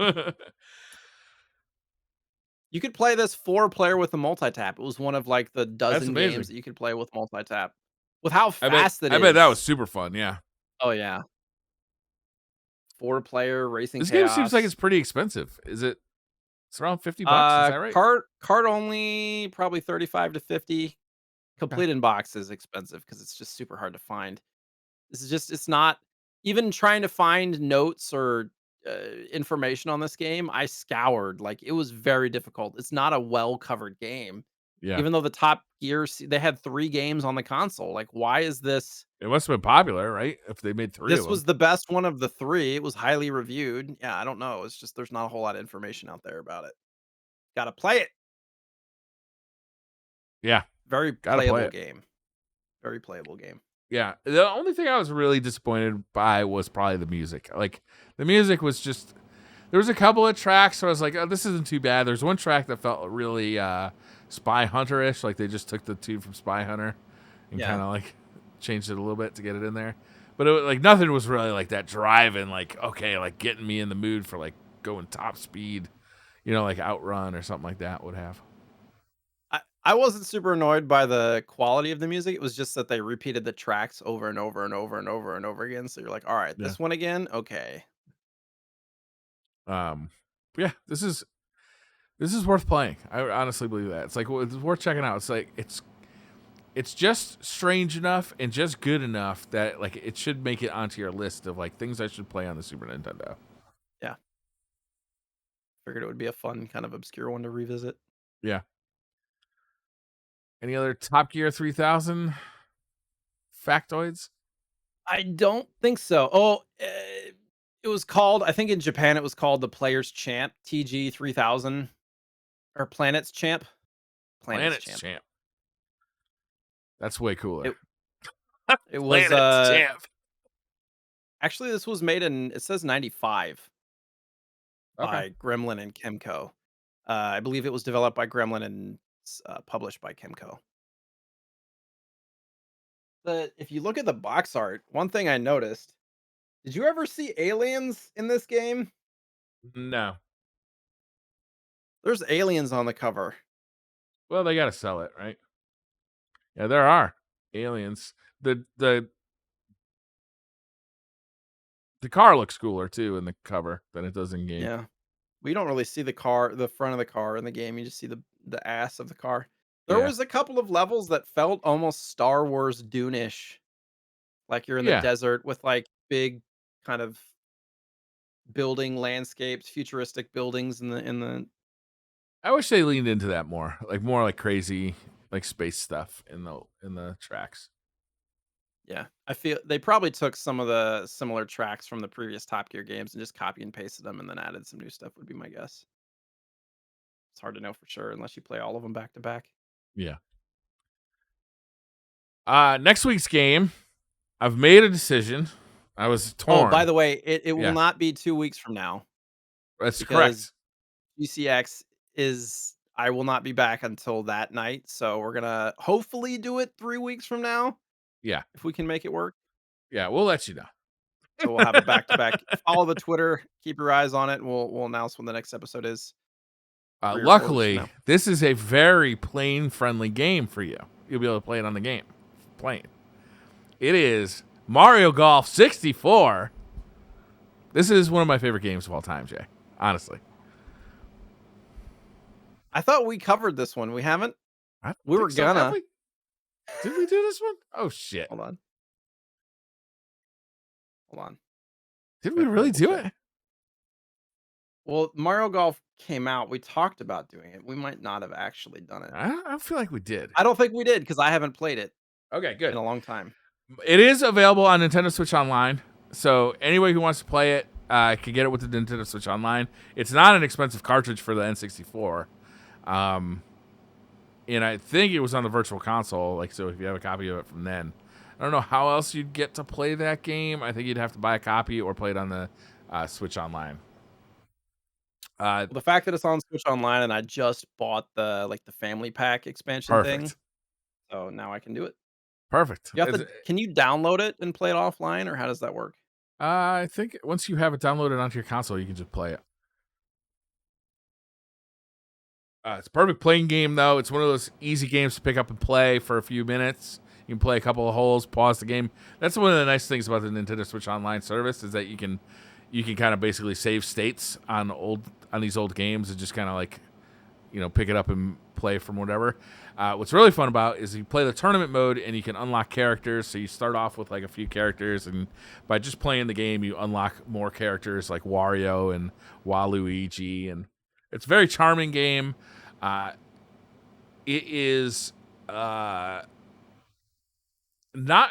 You could play this 4-player with a multi-tap. It was one of like the That's dozen games amazing. that you could play with multi-tap. With how I bet fast it I bet that was is. super fun, yeah. Oh yeah. 4-player racing This game seems like chaos. it's pretty expensive. It's around $50, is that right? Cart only probably 35 to 50. Okay. Complete in box is expensive because it's just super hard to find. This is just it's not even trying to find notes or information on this game. I scoured like it was very difficult. It's not a well covered game, Yeah. even though the Top Gear they had 3 games on the console. Like, why is this? It must have been popular, right? If they made 3 of This them. was the best one of the 3. It was highly reviewed. Yeah, I don't know. It's just there's not a whole lot of information out there about it. Got to play it. Yeah, Very gotta play playable it. game. Very playable game. Yeah, the only thing I was really disappointed by was probably the music. Like, the music was just there was a couple of tracks where I was like, "Oh, this isn't too bad." There's one track that felt really Spy Hunter-ish, like they just took the tune from Spy Hunter and Yeah. kind of like changed it a little bit to get it in there. But it was, like nothing was really like that driving, like okay, like getting me in the mood for like going top speed, like Outrun or something like that would have. I wasn't super annoyed by the quality of the music. It was just that they repeated the tracks over and over and over and over and over again. So you're like, all right, Yeah. this one again? Okay. Yeah, this is worth playing. I honestly believe that. It's like it's worth checking out. It's like it's just strange enough and just good enough that like it should make it onto your list of like things I should play on the Super Nintendo. Yeah. Figured it would be a fun, kind of obscure one to revisit. Yeah. Any other Top Gear 3000 factoids? I don't think so. Oh, it was called, I think in Japan, it was called the Player's Champ, TG 3000, or Planet's Champ. Planet's Planet's Champ. Champ. That's way cooler. It was, Planet's Champ. actually, this was made in, it says 95 Okay. by Gremlin and Kemco. I believe it was developed by Gremlin and published by Kemco. But if you look at the box art, one thing I noticed, did you ever see aliens in this game? No. There's aliens on the cover. Well, they got to sell it, right? Yeah, there are aliens. The car looks cooler too in the cover than it does in game. Yeah. We don't really see the car, the front of the car in the game. You just see the ass of the car. There Yeah. was a couple of levels that felt almost Star Wars Dune-ish. Like you're in the Yeah. desert with like big kind of building landscapes, futuristic buildings in the. I wish they leaned into that more like crazy like space stuff in the tracks. Yeah, I feel they probably took some of the similar tracks from the previous Top Gear games and just copy and pasted them and then added some new stuff would be my guess. It's hard to know for sure unless you play all of them back to back. Yeah. Next week's game, I've made a decision. I was Oh, torn. by the way, it will Yeah. not be 2 weeks from now That's because correct. GCX is I will not be back until that night. So we're gonna hopefully do it 3 weeks from now Yeah. if we can make it work. Yeah, we'll let you know. So we'll have a back to back. Follow the Twitter, keep your eyes on it, and we'll announce when the next episode is. 3 or 4 weeks from Luckily, now. this is a very plane friendly game for you. You'll be able to play it on the game. Plane. It is Mario Golf 64. This is one of my favorite games of all time, Jay. Honestly. I thought we covered this one. We haven't? I We were think so. Have gonna. we? Did we do this one? Oh, shit. Hold on. Hold on. Did we really do it? Well, Mario Golf came out. We talked about doing it. We might not have actually done it. I don't feel like we did. I don't think we did because I haven't played it Okay, good. in a long time. It is available on Nintendo Switch Online. So anybody who wants to play it can get it with the Nintendo Switch Online. It's not an expensive cartridge for the N64. And I think it was on the Virtual Console. Like, so if you have a copy of it from then. I don't know how else you'd get to play that game. I think you'd have to buy a copy or play it on the Switch Online. The fact that it's on Switch Online and I just bought the family pack expansion thing, so now I can do it. Perfect. Can you download it and play it offline, or how does that work? I think once you have it downloaded onto your console, you can just play it. It's a perfect playing game, though. It's one of those easy games to pick up and play for a few minutes. You can play a couple of holes, pause the game. That's one of the nice things about the Nintendo Switch Online service is that you can kind of basically save states on these old games and just kind of like, pick it up and play from whatever. What's really fun about is you play the tournament mode and you can unlock characters. So you start off with like a few characters, and by just playing the game, you unlock more characters like Wario and Waluigi, and it's a very charming game. It is not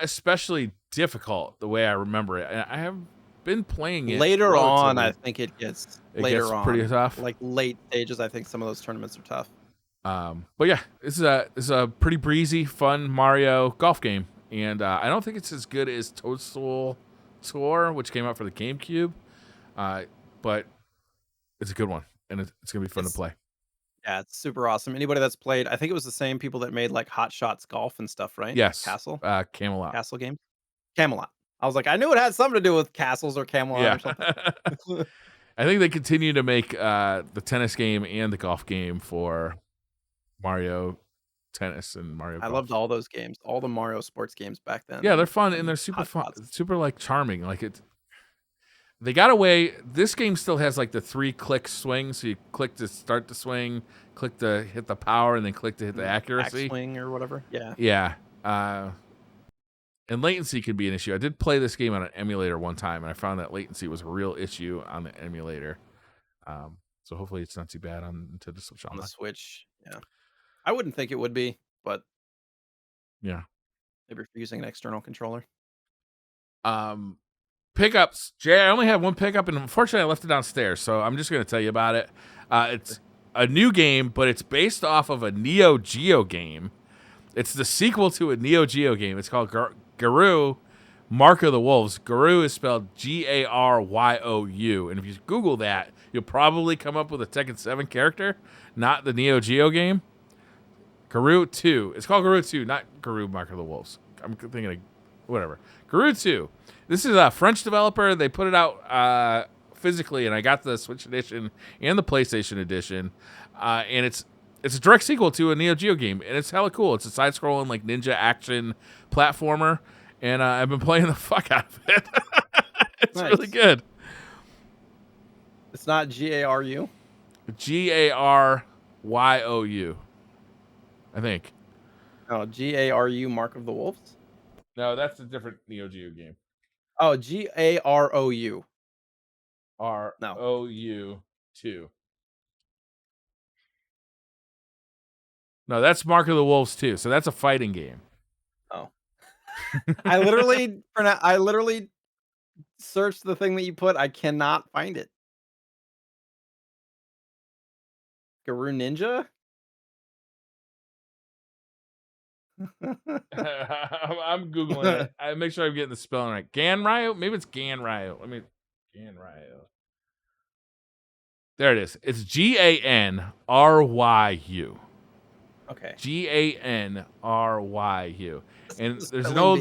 especially difficult the way I remember it. And I have been playing it later on. I think it gets pretty tough. Like late stages, I think some of those tournaments are tough. But yeah, this is a pretty breezy, fun Mario golf game, and I don't think it's as good as Toadstool Tour, which came out for the GameCube, but it's a good one, and it's gonna be fun to play. Yeah, it's super awesome. Anybody that's played, I think it was the same people that made like Hot Shots Golf and stuff, right? Yes, Camelot game. Camelot. I was like, I knew it had something to do with castles or Camelot or something. I think they continue to make the tennis game and the golf game for Mario Tennis and Mario Golf. I loved all those games, all the Mario sports games back then. Yeah, they're fun and they're super fun, super like charming. Like they got away. This game still has like the 3-click swing, so you click to start the swing, click to hit the power, and then click to hit the accuracy. Back swing or whatever. Yeah. Yeah. And latency could be an issue. I did play this game on an emulator one time, and I found that latency was a real issue on the emulator. So hopefully it's not too bad on the Switch on the Switch. Yeah, I wouldn't think it would be, but yeah, maybe if you're using an external controller. Pickups, Jay. I only have one pickup, and unfortunately, I left it downstairs. So I'm just going to tell you about it. It's a new game, but it's based off of a Neo Geo game. It's the sequel to a Neo Geo game. It's called Garou, Mark of the Wolves. Garou is spelled Garyu, and if you Google that, you'll probably come up with a Tekken 7 character, not the Neo Geo game. Garou 2. It's called Garou 2, not Garou, Mark of the Wolves. I'm thinking of whatever. Garou 2. This is a French developer. They put it out physically, and I got the Switch edition and the PlayStation edition, and it's a direct sequel to a Neo Geo game, and it's hella cool. It's a side-scrolling like ninja action platformer, and I've been playing the fuck out of it. It's really good. It's not Garu? Garyu, I think. Oh, Garu, Mark of the Wolves? No, that's a different Neo Geo game. Oh, Garou. ROU 2. No, that's Mark of the Wolves 2. So that's a fighting game. Oh. I literally searched the thing that you put. I cannot find it. Garou Ninja? I'm Googling it. I make sure I'm getting the spelling right. Ganryu? Maybe it's Ganryu. Ganryu. There it is. It's Ganryu. Okay. Ganryu. And there's an old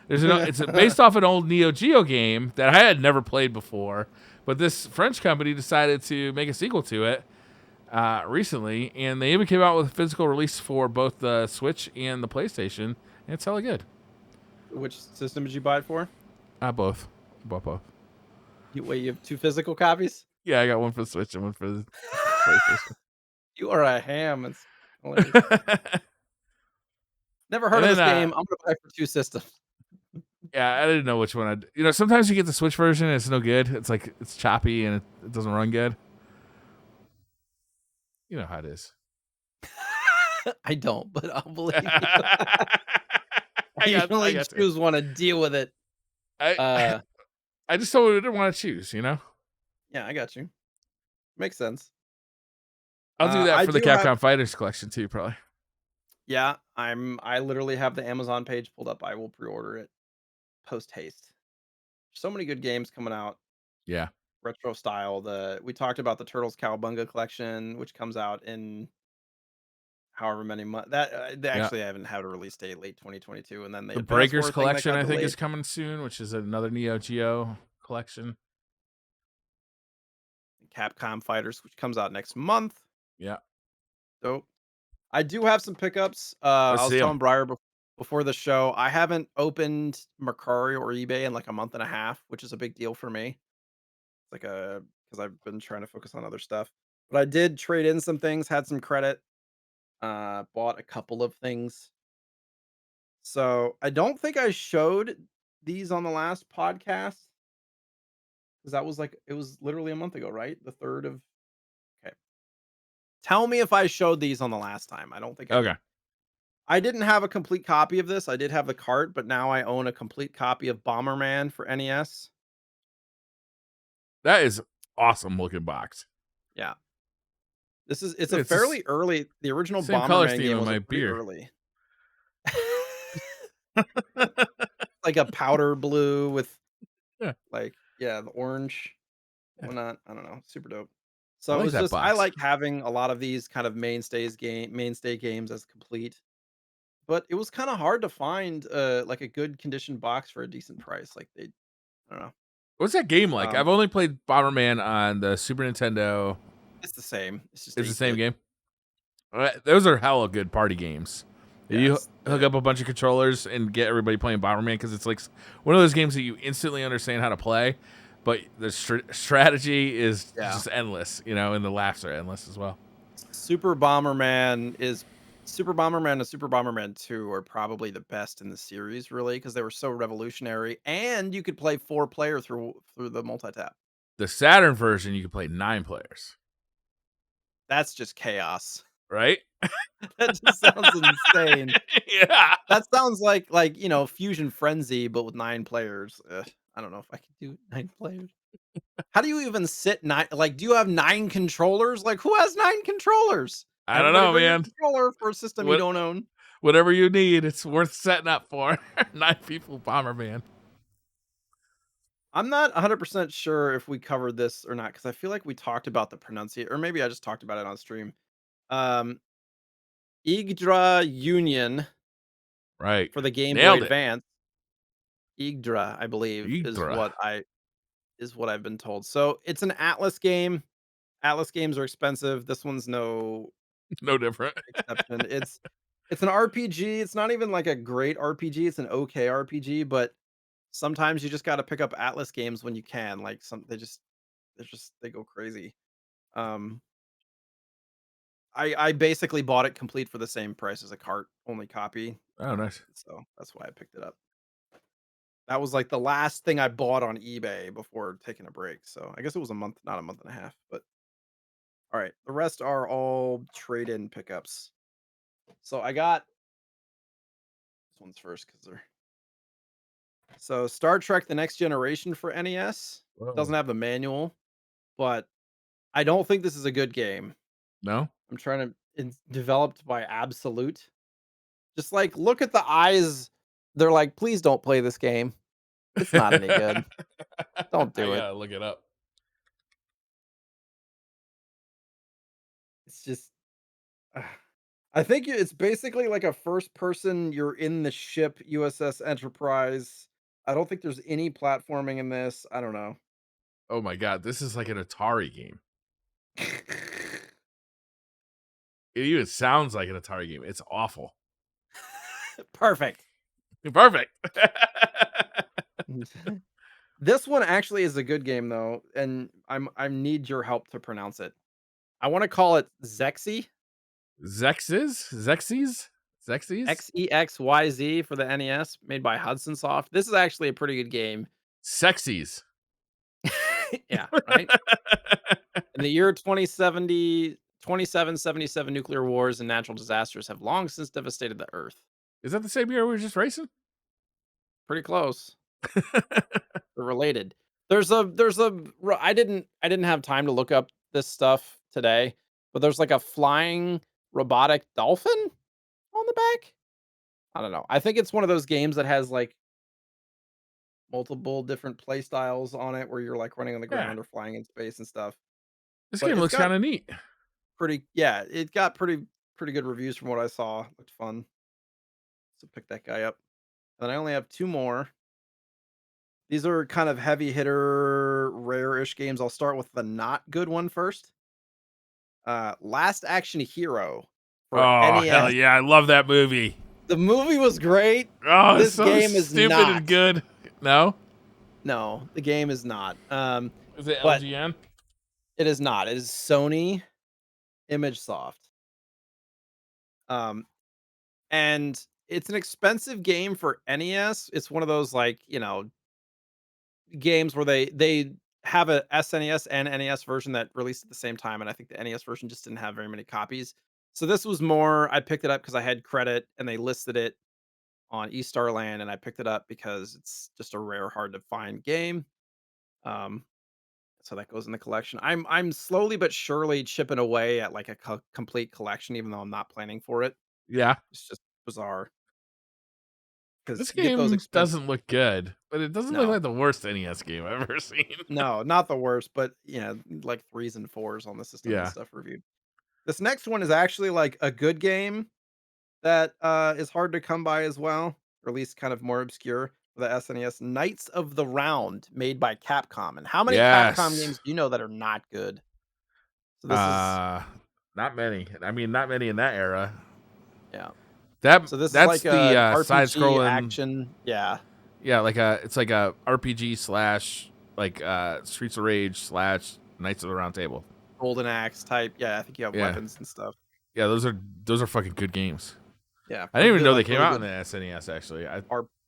it's based off an old Neo Geo game that I had never played before, but this French company decided to make a sequel to it recently, and they even came out with a physical release for both the Switch and the PlayStation, and it's hella good. Which system did you buy it for? Both. I bought both. You have 2 physical copies? Yeah, I got one for the Switch and one for the PlayStation. You are a ham. It's hilarious. Never And heard of then, this game. I'm gonna buy it for 2 systems. yeah, I didn't know which one I'd. Sometimes you get the Switch version and it's no good. It's like it's choppy and it doesn't run good. You know how it is. I don't, but I'll believe you. I I I usually got to. choose one to deal with it. I Uh, I just told you I didn't want to choose. yeah, I got you. Makes sense. I'll do that I for the do have Capcom Fighters collection too, probably. yeah, I literally have the Amazon page pulled up. I will pre-order it post haste. So many good games coming out Yeah, retro style. We talked about the Turtles Cowabunga collection, which comes out in however many months. yeah. Actually I haven't had a release date late 2022, and then the The Advance Breakers Wars thing that collection, got I think, delayed. is coming soon, which is another Neo Geo collection. Capcom Fighters, which comes out next month. Yeah, Dope. I do have some pickups. let's I was see them. telling Briar before the show, I haven't opened Mercari or eBay in like a month and a half, which is a big deal for me. Like a because I've been trying to focus on other stuff. But I did trade in some things, had some credit, bought a couple of things. So I don't think I showed these on the last podcast because that was like it was literally a month ago, right? The third of okay. Tell me if I showed these on the last time. I don't think I Okay, did. I didn't have a complete copy of this. I did have the cart, but now I own a complete copy of Bomberman for NES. that is awesome looking box. Yeah. It's a It's the fairly early the original same color Bomberman scheme game of was a my pretty beer. early. Like a powder blue with Yeah, like yeah, the orange, yeah. whatnot. I don't know. Super dope. I So it like was that just I box. like having a lot of these kind of mainstay games as complete. But it was kind of hard to find like a good condition box for a decent price. Like they I don't know. What's that game like? Um I've only played Bomberman on the Super Nintendo. it's the same. It's just It's the 8 same bit. game. Those are hella good party games. You Yes. hook up a bunch of controllers and get everybody playing Bomberman because it's like one of those games that you instantly understand how to play, but the strategy is Yeah. just endless, and the laughs are endless as well. Super Bomberman is Super Bomberman and Super Bomberman 2 are probably the best in the series, really, because they were so revolutionary, and you could play 4 player through the multi-tap. The Saturn version, you can play 9 players, That's just chaos. right? That just sounds insane. Yeah. That sounds Fusion Frenzy, but with 9 players. Ugh, I don't know if I could do 9 players. How do you even sit 9 do you have 9 controllers? Like, who has 9 controllers? I don't Everybody know, bring a man. controller for a system you What don't own. whatever you need, it's worth setting up for. 9 people Bomberman. I'm not 100% sure if we covered this or not because I feel like we talked about the pronunciation, or maybe I just talked about it on stream. Um, Yggdra Union Right. for the Game Boy Nailed it. Advance. Yggdra, I believe, Yggdra. is what I've been told. So it's an Atlas game. Atlas games are expensive. This one's no No different. exception. It's an RPG. It's not even like a great RPG. It's an okay RPG, but sometimes you just got to pick up Atlas games when you can. Like they go crazy. Um, I basically bought it complete for the same price as a cart only copy. Oh, nice. So that's why I picked it up. That was like the last thing I bought on eBay before taking a break. So I guess it was a month, not a month and a half. But all right, the rest are all trade-in pickups. So I got this one's first because they're so Star Trek: The Next Generation for NES doesn't Whoa. have the manual, but I don't think this is a good game. No? I'm trying to. It's developed by Absolute. Just like look at the eyes. They're like, please don't play this game. It's not any good. Don't I do it. gotta look it up. It's just. I think it's basically like a first person. You're in the ship USS Enterprise. I don't think there's any platforming in this. I don't know. Oh my god, this is like an Atari game. It even sounds like an Atari game. It's awful. Perfect. Perfect. This one actually is a good game though, and I need your help to pronounce it. I want to call it Zexy, Xexes? XEXYZ for the NES, made by Hudson Soft. This is actually a pretty good game. Sexies. Yeah, right? In the year 2070, 2777 nuclear wars and natural disasters have long since devastated the Earth. Is that the same year we were just racing? Pretty close. They're related. I didn't have time to look up this stuff today, but there's like a flying robotic dolphin on the back. I don't know. I think it's one of those games that has like multiple different play styles on it where you're like running on the Yeah. ground or flying in space and stuff. This But game it's looks got kind of neat. it got pretty good reviews from what I saw. Looked fun. So pick that guy up. And I only have two more. These are kind of heavy hitter, rare-ish games. I'll start with the not good one first. Last Action Hero for Oh, hell NES. yeah. I love that movie. The movie was great. Oh, it's This so game is stupid and not. good. No? No, the game is not. Is it But LGN? it is not. It is Sony Image Soft. And it's an expensive game for NES. It's one of those like, games where they have a SNES and NES version that released at the same time, and I think the NES version just didn't have very many copies. So this was more I picked it up because I had credit and they listed it on eStarland, and I picked it up because it's just a rare, hard to find game. Um, so that goes in the collection. I'm slowly but surely chipping away at like a complete collection, even though I'm not planning for it. Yeah. It's just bizarre because This you get those game expensive. doesn't look good, but it doesn't look No, like the worst NES game I've ever seen. no, not the worst, but like threes and fours on the system and Yeah. stuff reviewed. This next one is actually like a good game that is hard to come by as well, or at least kind of more obscure for the SNES. Knights of the Round, made by Capcom. And how many Capcom Yes. games do you know that are not good? So this is Uh, Not many. I mean, not many in that era. yeah. That So this is that's like the a side RPG scrolling. action. Yeah. Yeah, it's like a RPG slash like Streets of Rage slash Knights of the Round Table. Golden Axe type. Yeah, I think you have Yeah, weapons and stuff. yeah, those are fucking good games. Yeah, I didn't even know they like came really out in good the SNES. Actually,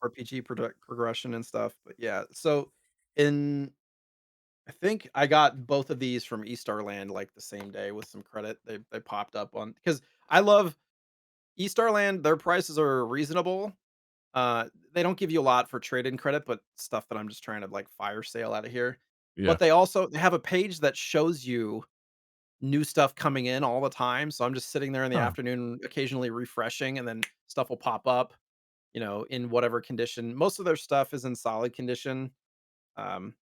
RPG progression and stuff. But yeah, so in I think I got both of these from eStarland like the same day with some credit. They popped up on because I love eStarland. Their prices are reasonable. They don't give you a lot for trade-in credit, but stuff that I'm just trying to like fire sale out of here. yeah. But they have a page that shows you new stuff coming in all the time. So I'm just sitting there in the Huh. afternoon, occasionally refreshing, and then stuff will pop up, in whatever condition. Most of their stuff is in solid condition.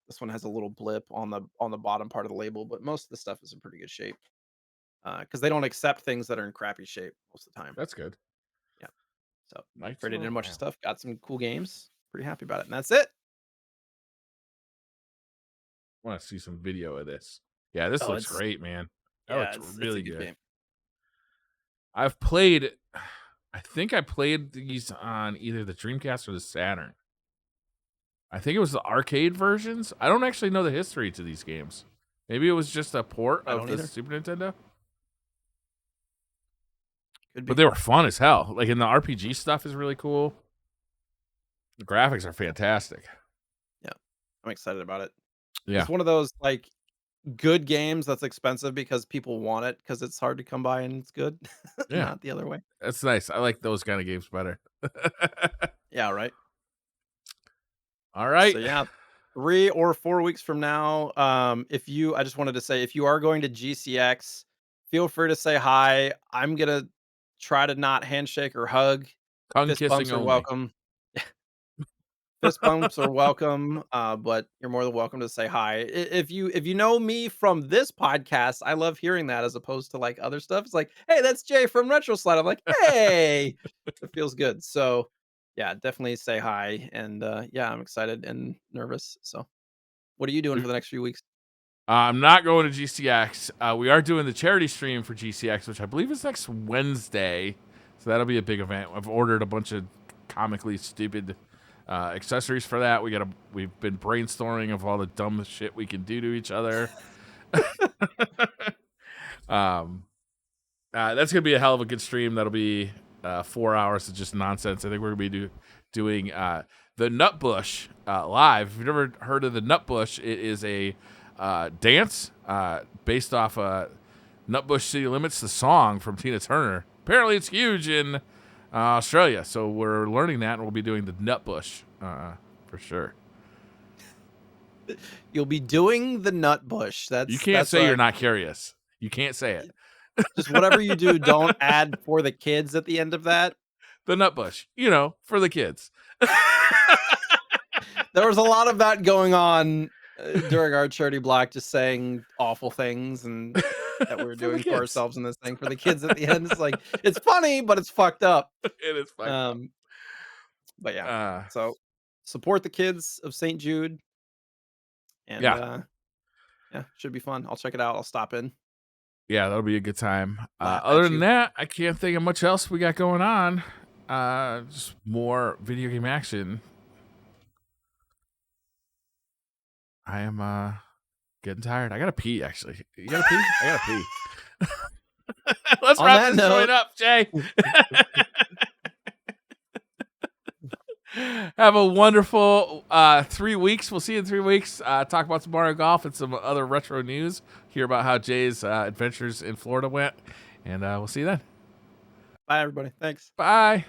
This one has a little blip on the bottom part of the label, but most of the stuff is in pretty good shape. Because they don't accept things that are in crappy shape most of the time. That's good. Yeah. So Knights of traded the in a bunch of Round. stuff, got some cool games. Pretty happy about it. And that's it. I want to see some video of this. Yeah, this Oh, looks it's great, man. That yeah, looks it's a really good good. game. I've played. I think I played these on either the Dreamcast or the Saturn. I think it was the arcade versions. I don't actually know the history to these games. Maybe it was just a port I of don't the either. Super Nintendo. Could But be. they were fun as hell. Like, and the RPG stuff is really cool. The graphics are fantastic. Yeah. I'm excited about it. Yeah, It's one of those like good games that's expensive because people want it because it's hard to come by and it's good. yeah, Not the other way. that's nice. I like those kind of games better. Yeah, right. All right. So yeah, 3 or 4 weeks from now, I just wanted to say, if you are going to GCX, feel free to say hi. I'm gonna try to not handshake or hug. Tongue Fist kissing bumps are only. welcome. Fist bumps are welcome, but you're more than welcome to say hi. If you know me from this podcast, I love hearing that as opposed to like other stuff. It's like, hey, that's Jay from RetroSlot. I'm like, hey, it feels good. So yeah, definitely say hi. And yeah, I'm excited and nervous. So what are you doing for the next few weeks? I'm not going to GCX. We are doing the charity stream for GCX, which I believe is next Wednesday. So that'll be a big event. I've ordered a bunch of comically stupid accessories for that. We've been brainstorming of all the dumb shit we can do to each other. That's gonna be a hell of a good stream. That'll be 4 hours of just nonsense. I think we're gonna be doing the Nutbush live. If you've never heard of the Nutbush, it is a dance based off Nutbush City Limits, the song from Tina Turner. Apparently, it's huge in Australia, so we're learning that, and we'll be doing the Nutbush for sure. You'll be doing the Nutbush. You can't say you're not curious. You can't say it. Just whatever you do, don't add for the kids at the end of that. The Nutbush, for the kids. There was a lot of that going on during our charity block, just saying awful things and that we were doing for ourselves in this thing for the kids at the end. It's like, it's funny, but it's fucked up. It is fucked up. But yeah, so support the kids of St. Jude. And yeah, should be fun. I'll check it out. I'll stop in. Yeah, that'll be a good time. Other than that, I can't think of much else we got going on. Just more video game action. I am getting tired. I gotta pee, actually. You gotta pee? I gotta pee. Let's wrap this joint up, Jay. Have a wonderful 3 weeks. We'll see you in 3 weeks. Talk about some Mario Golf and some other retro news. Hear about how Jay's adventures in Florida went. And we'll see you then. Bye, everybody. Thanks. Bye.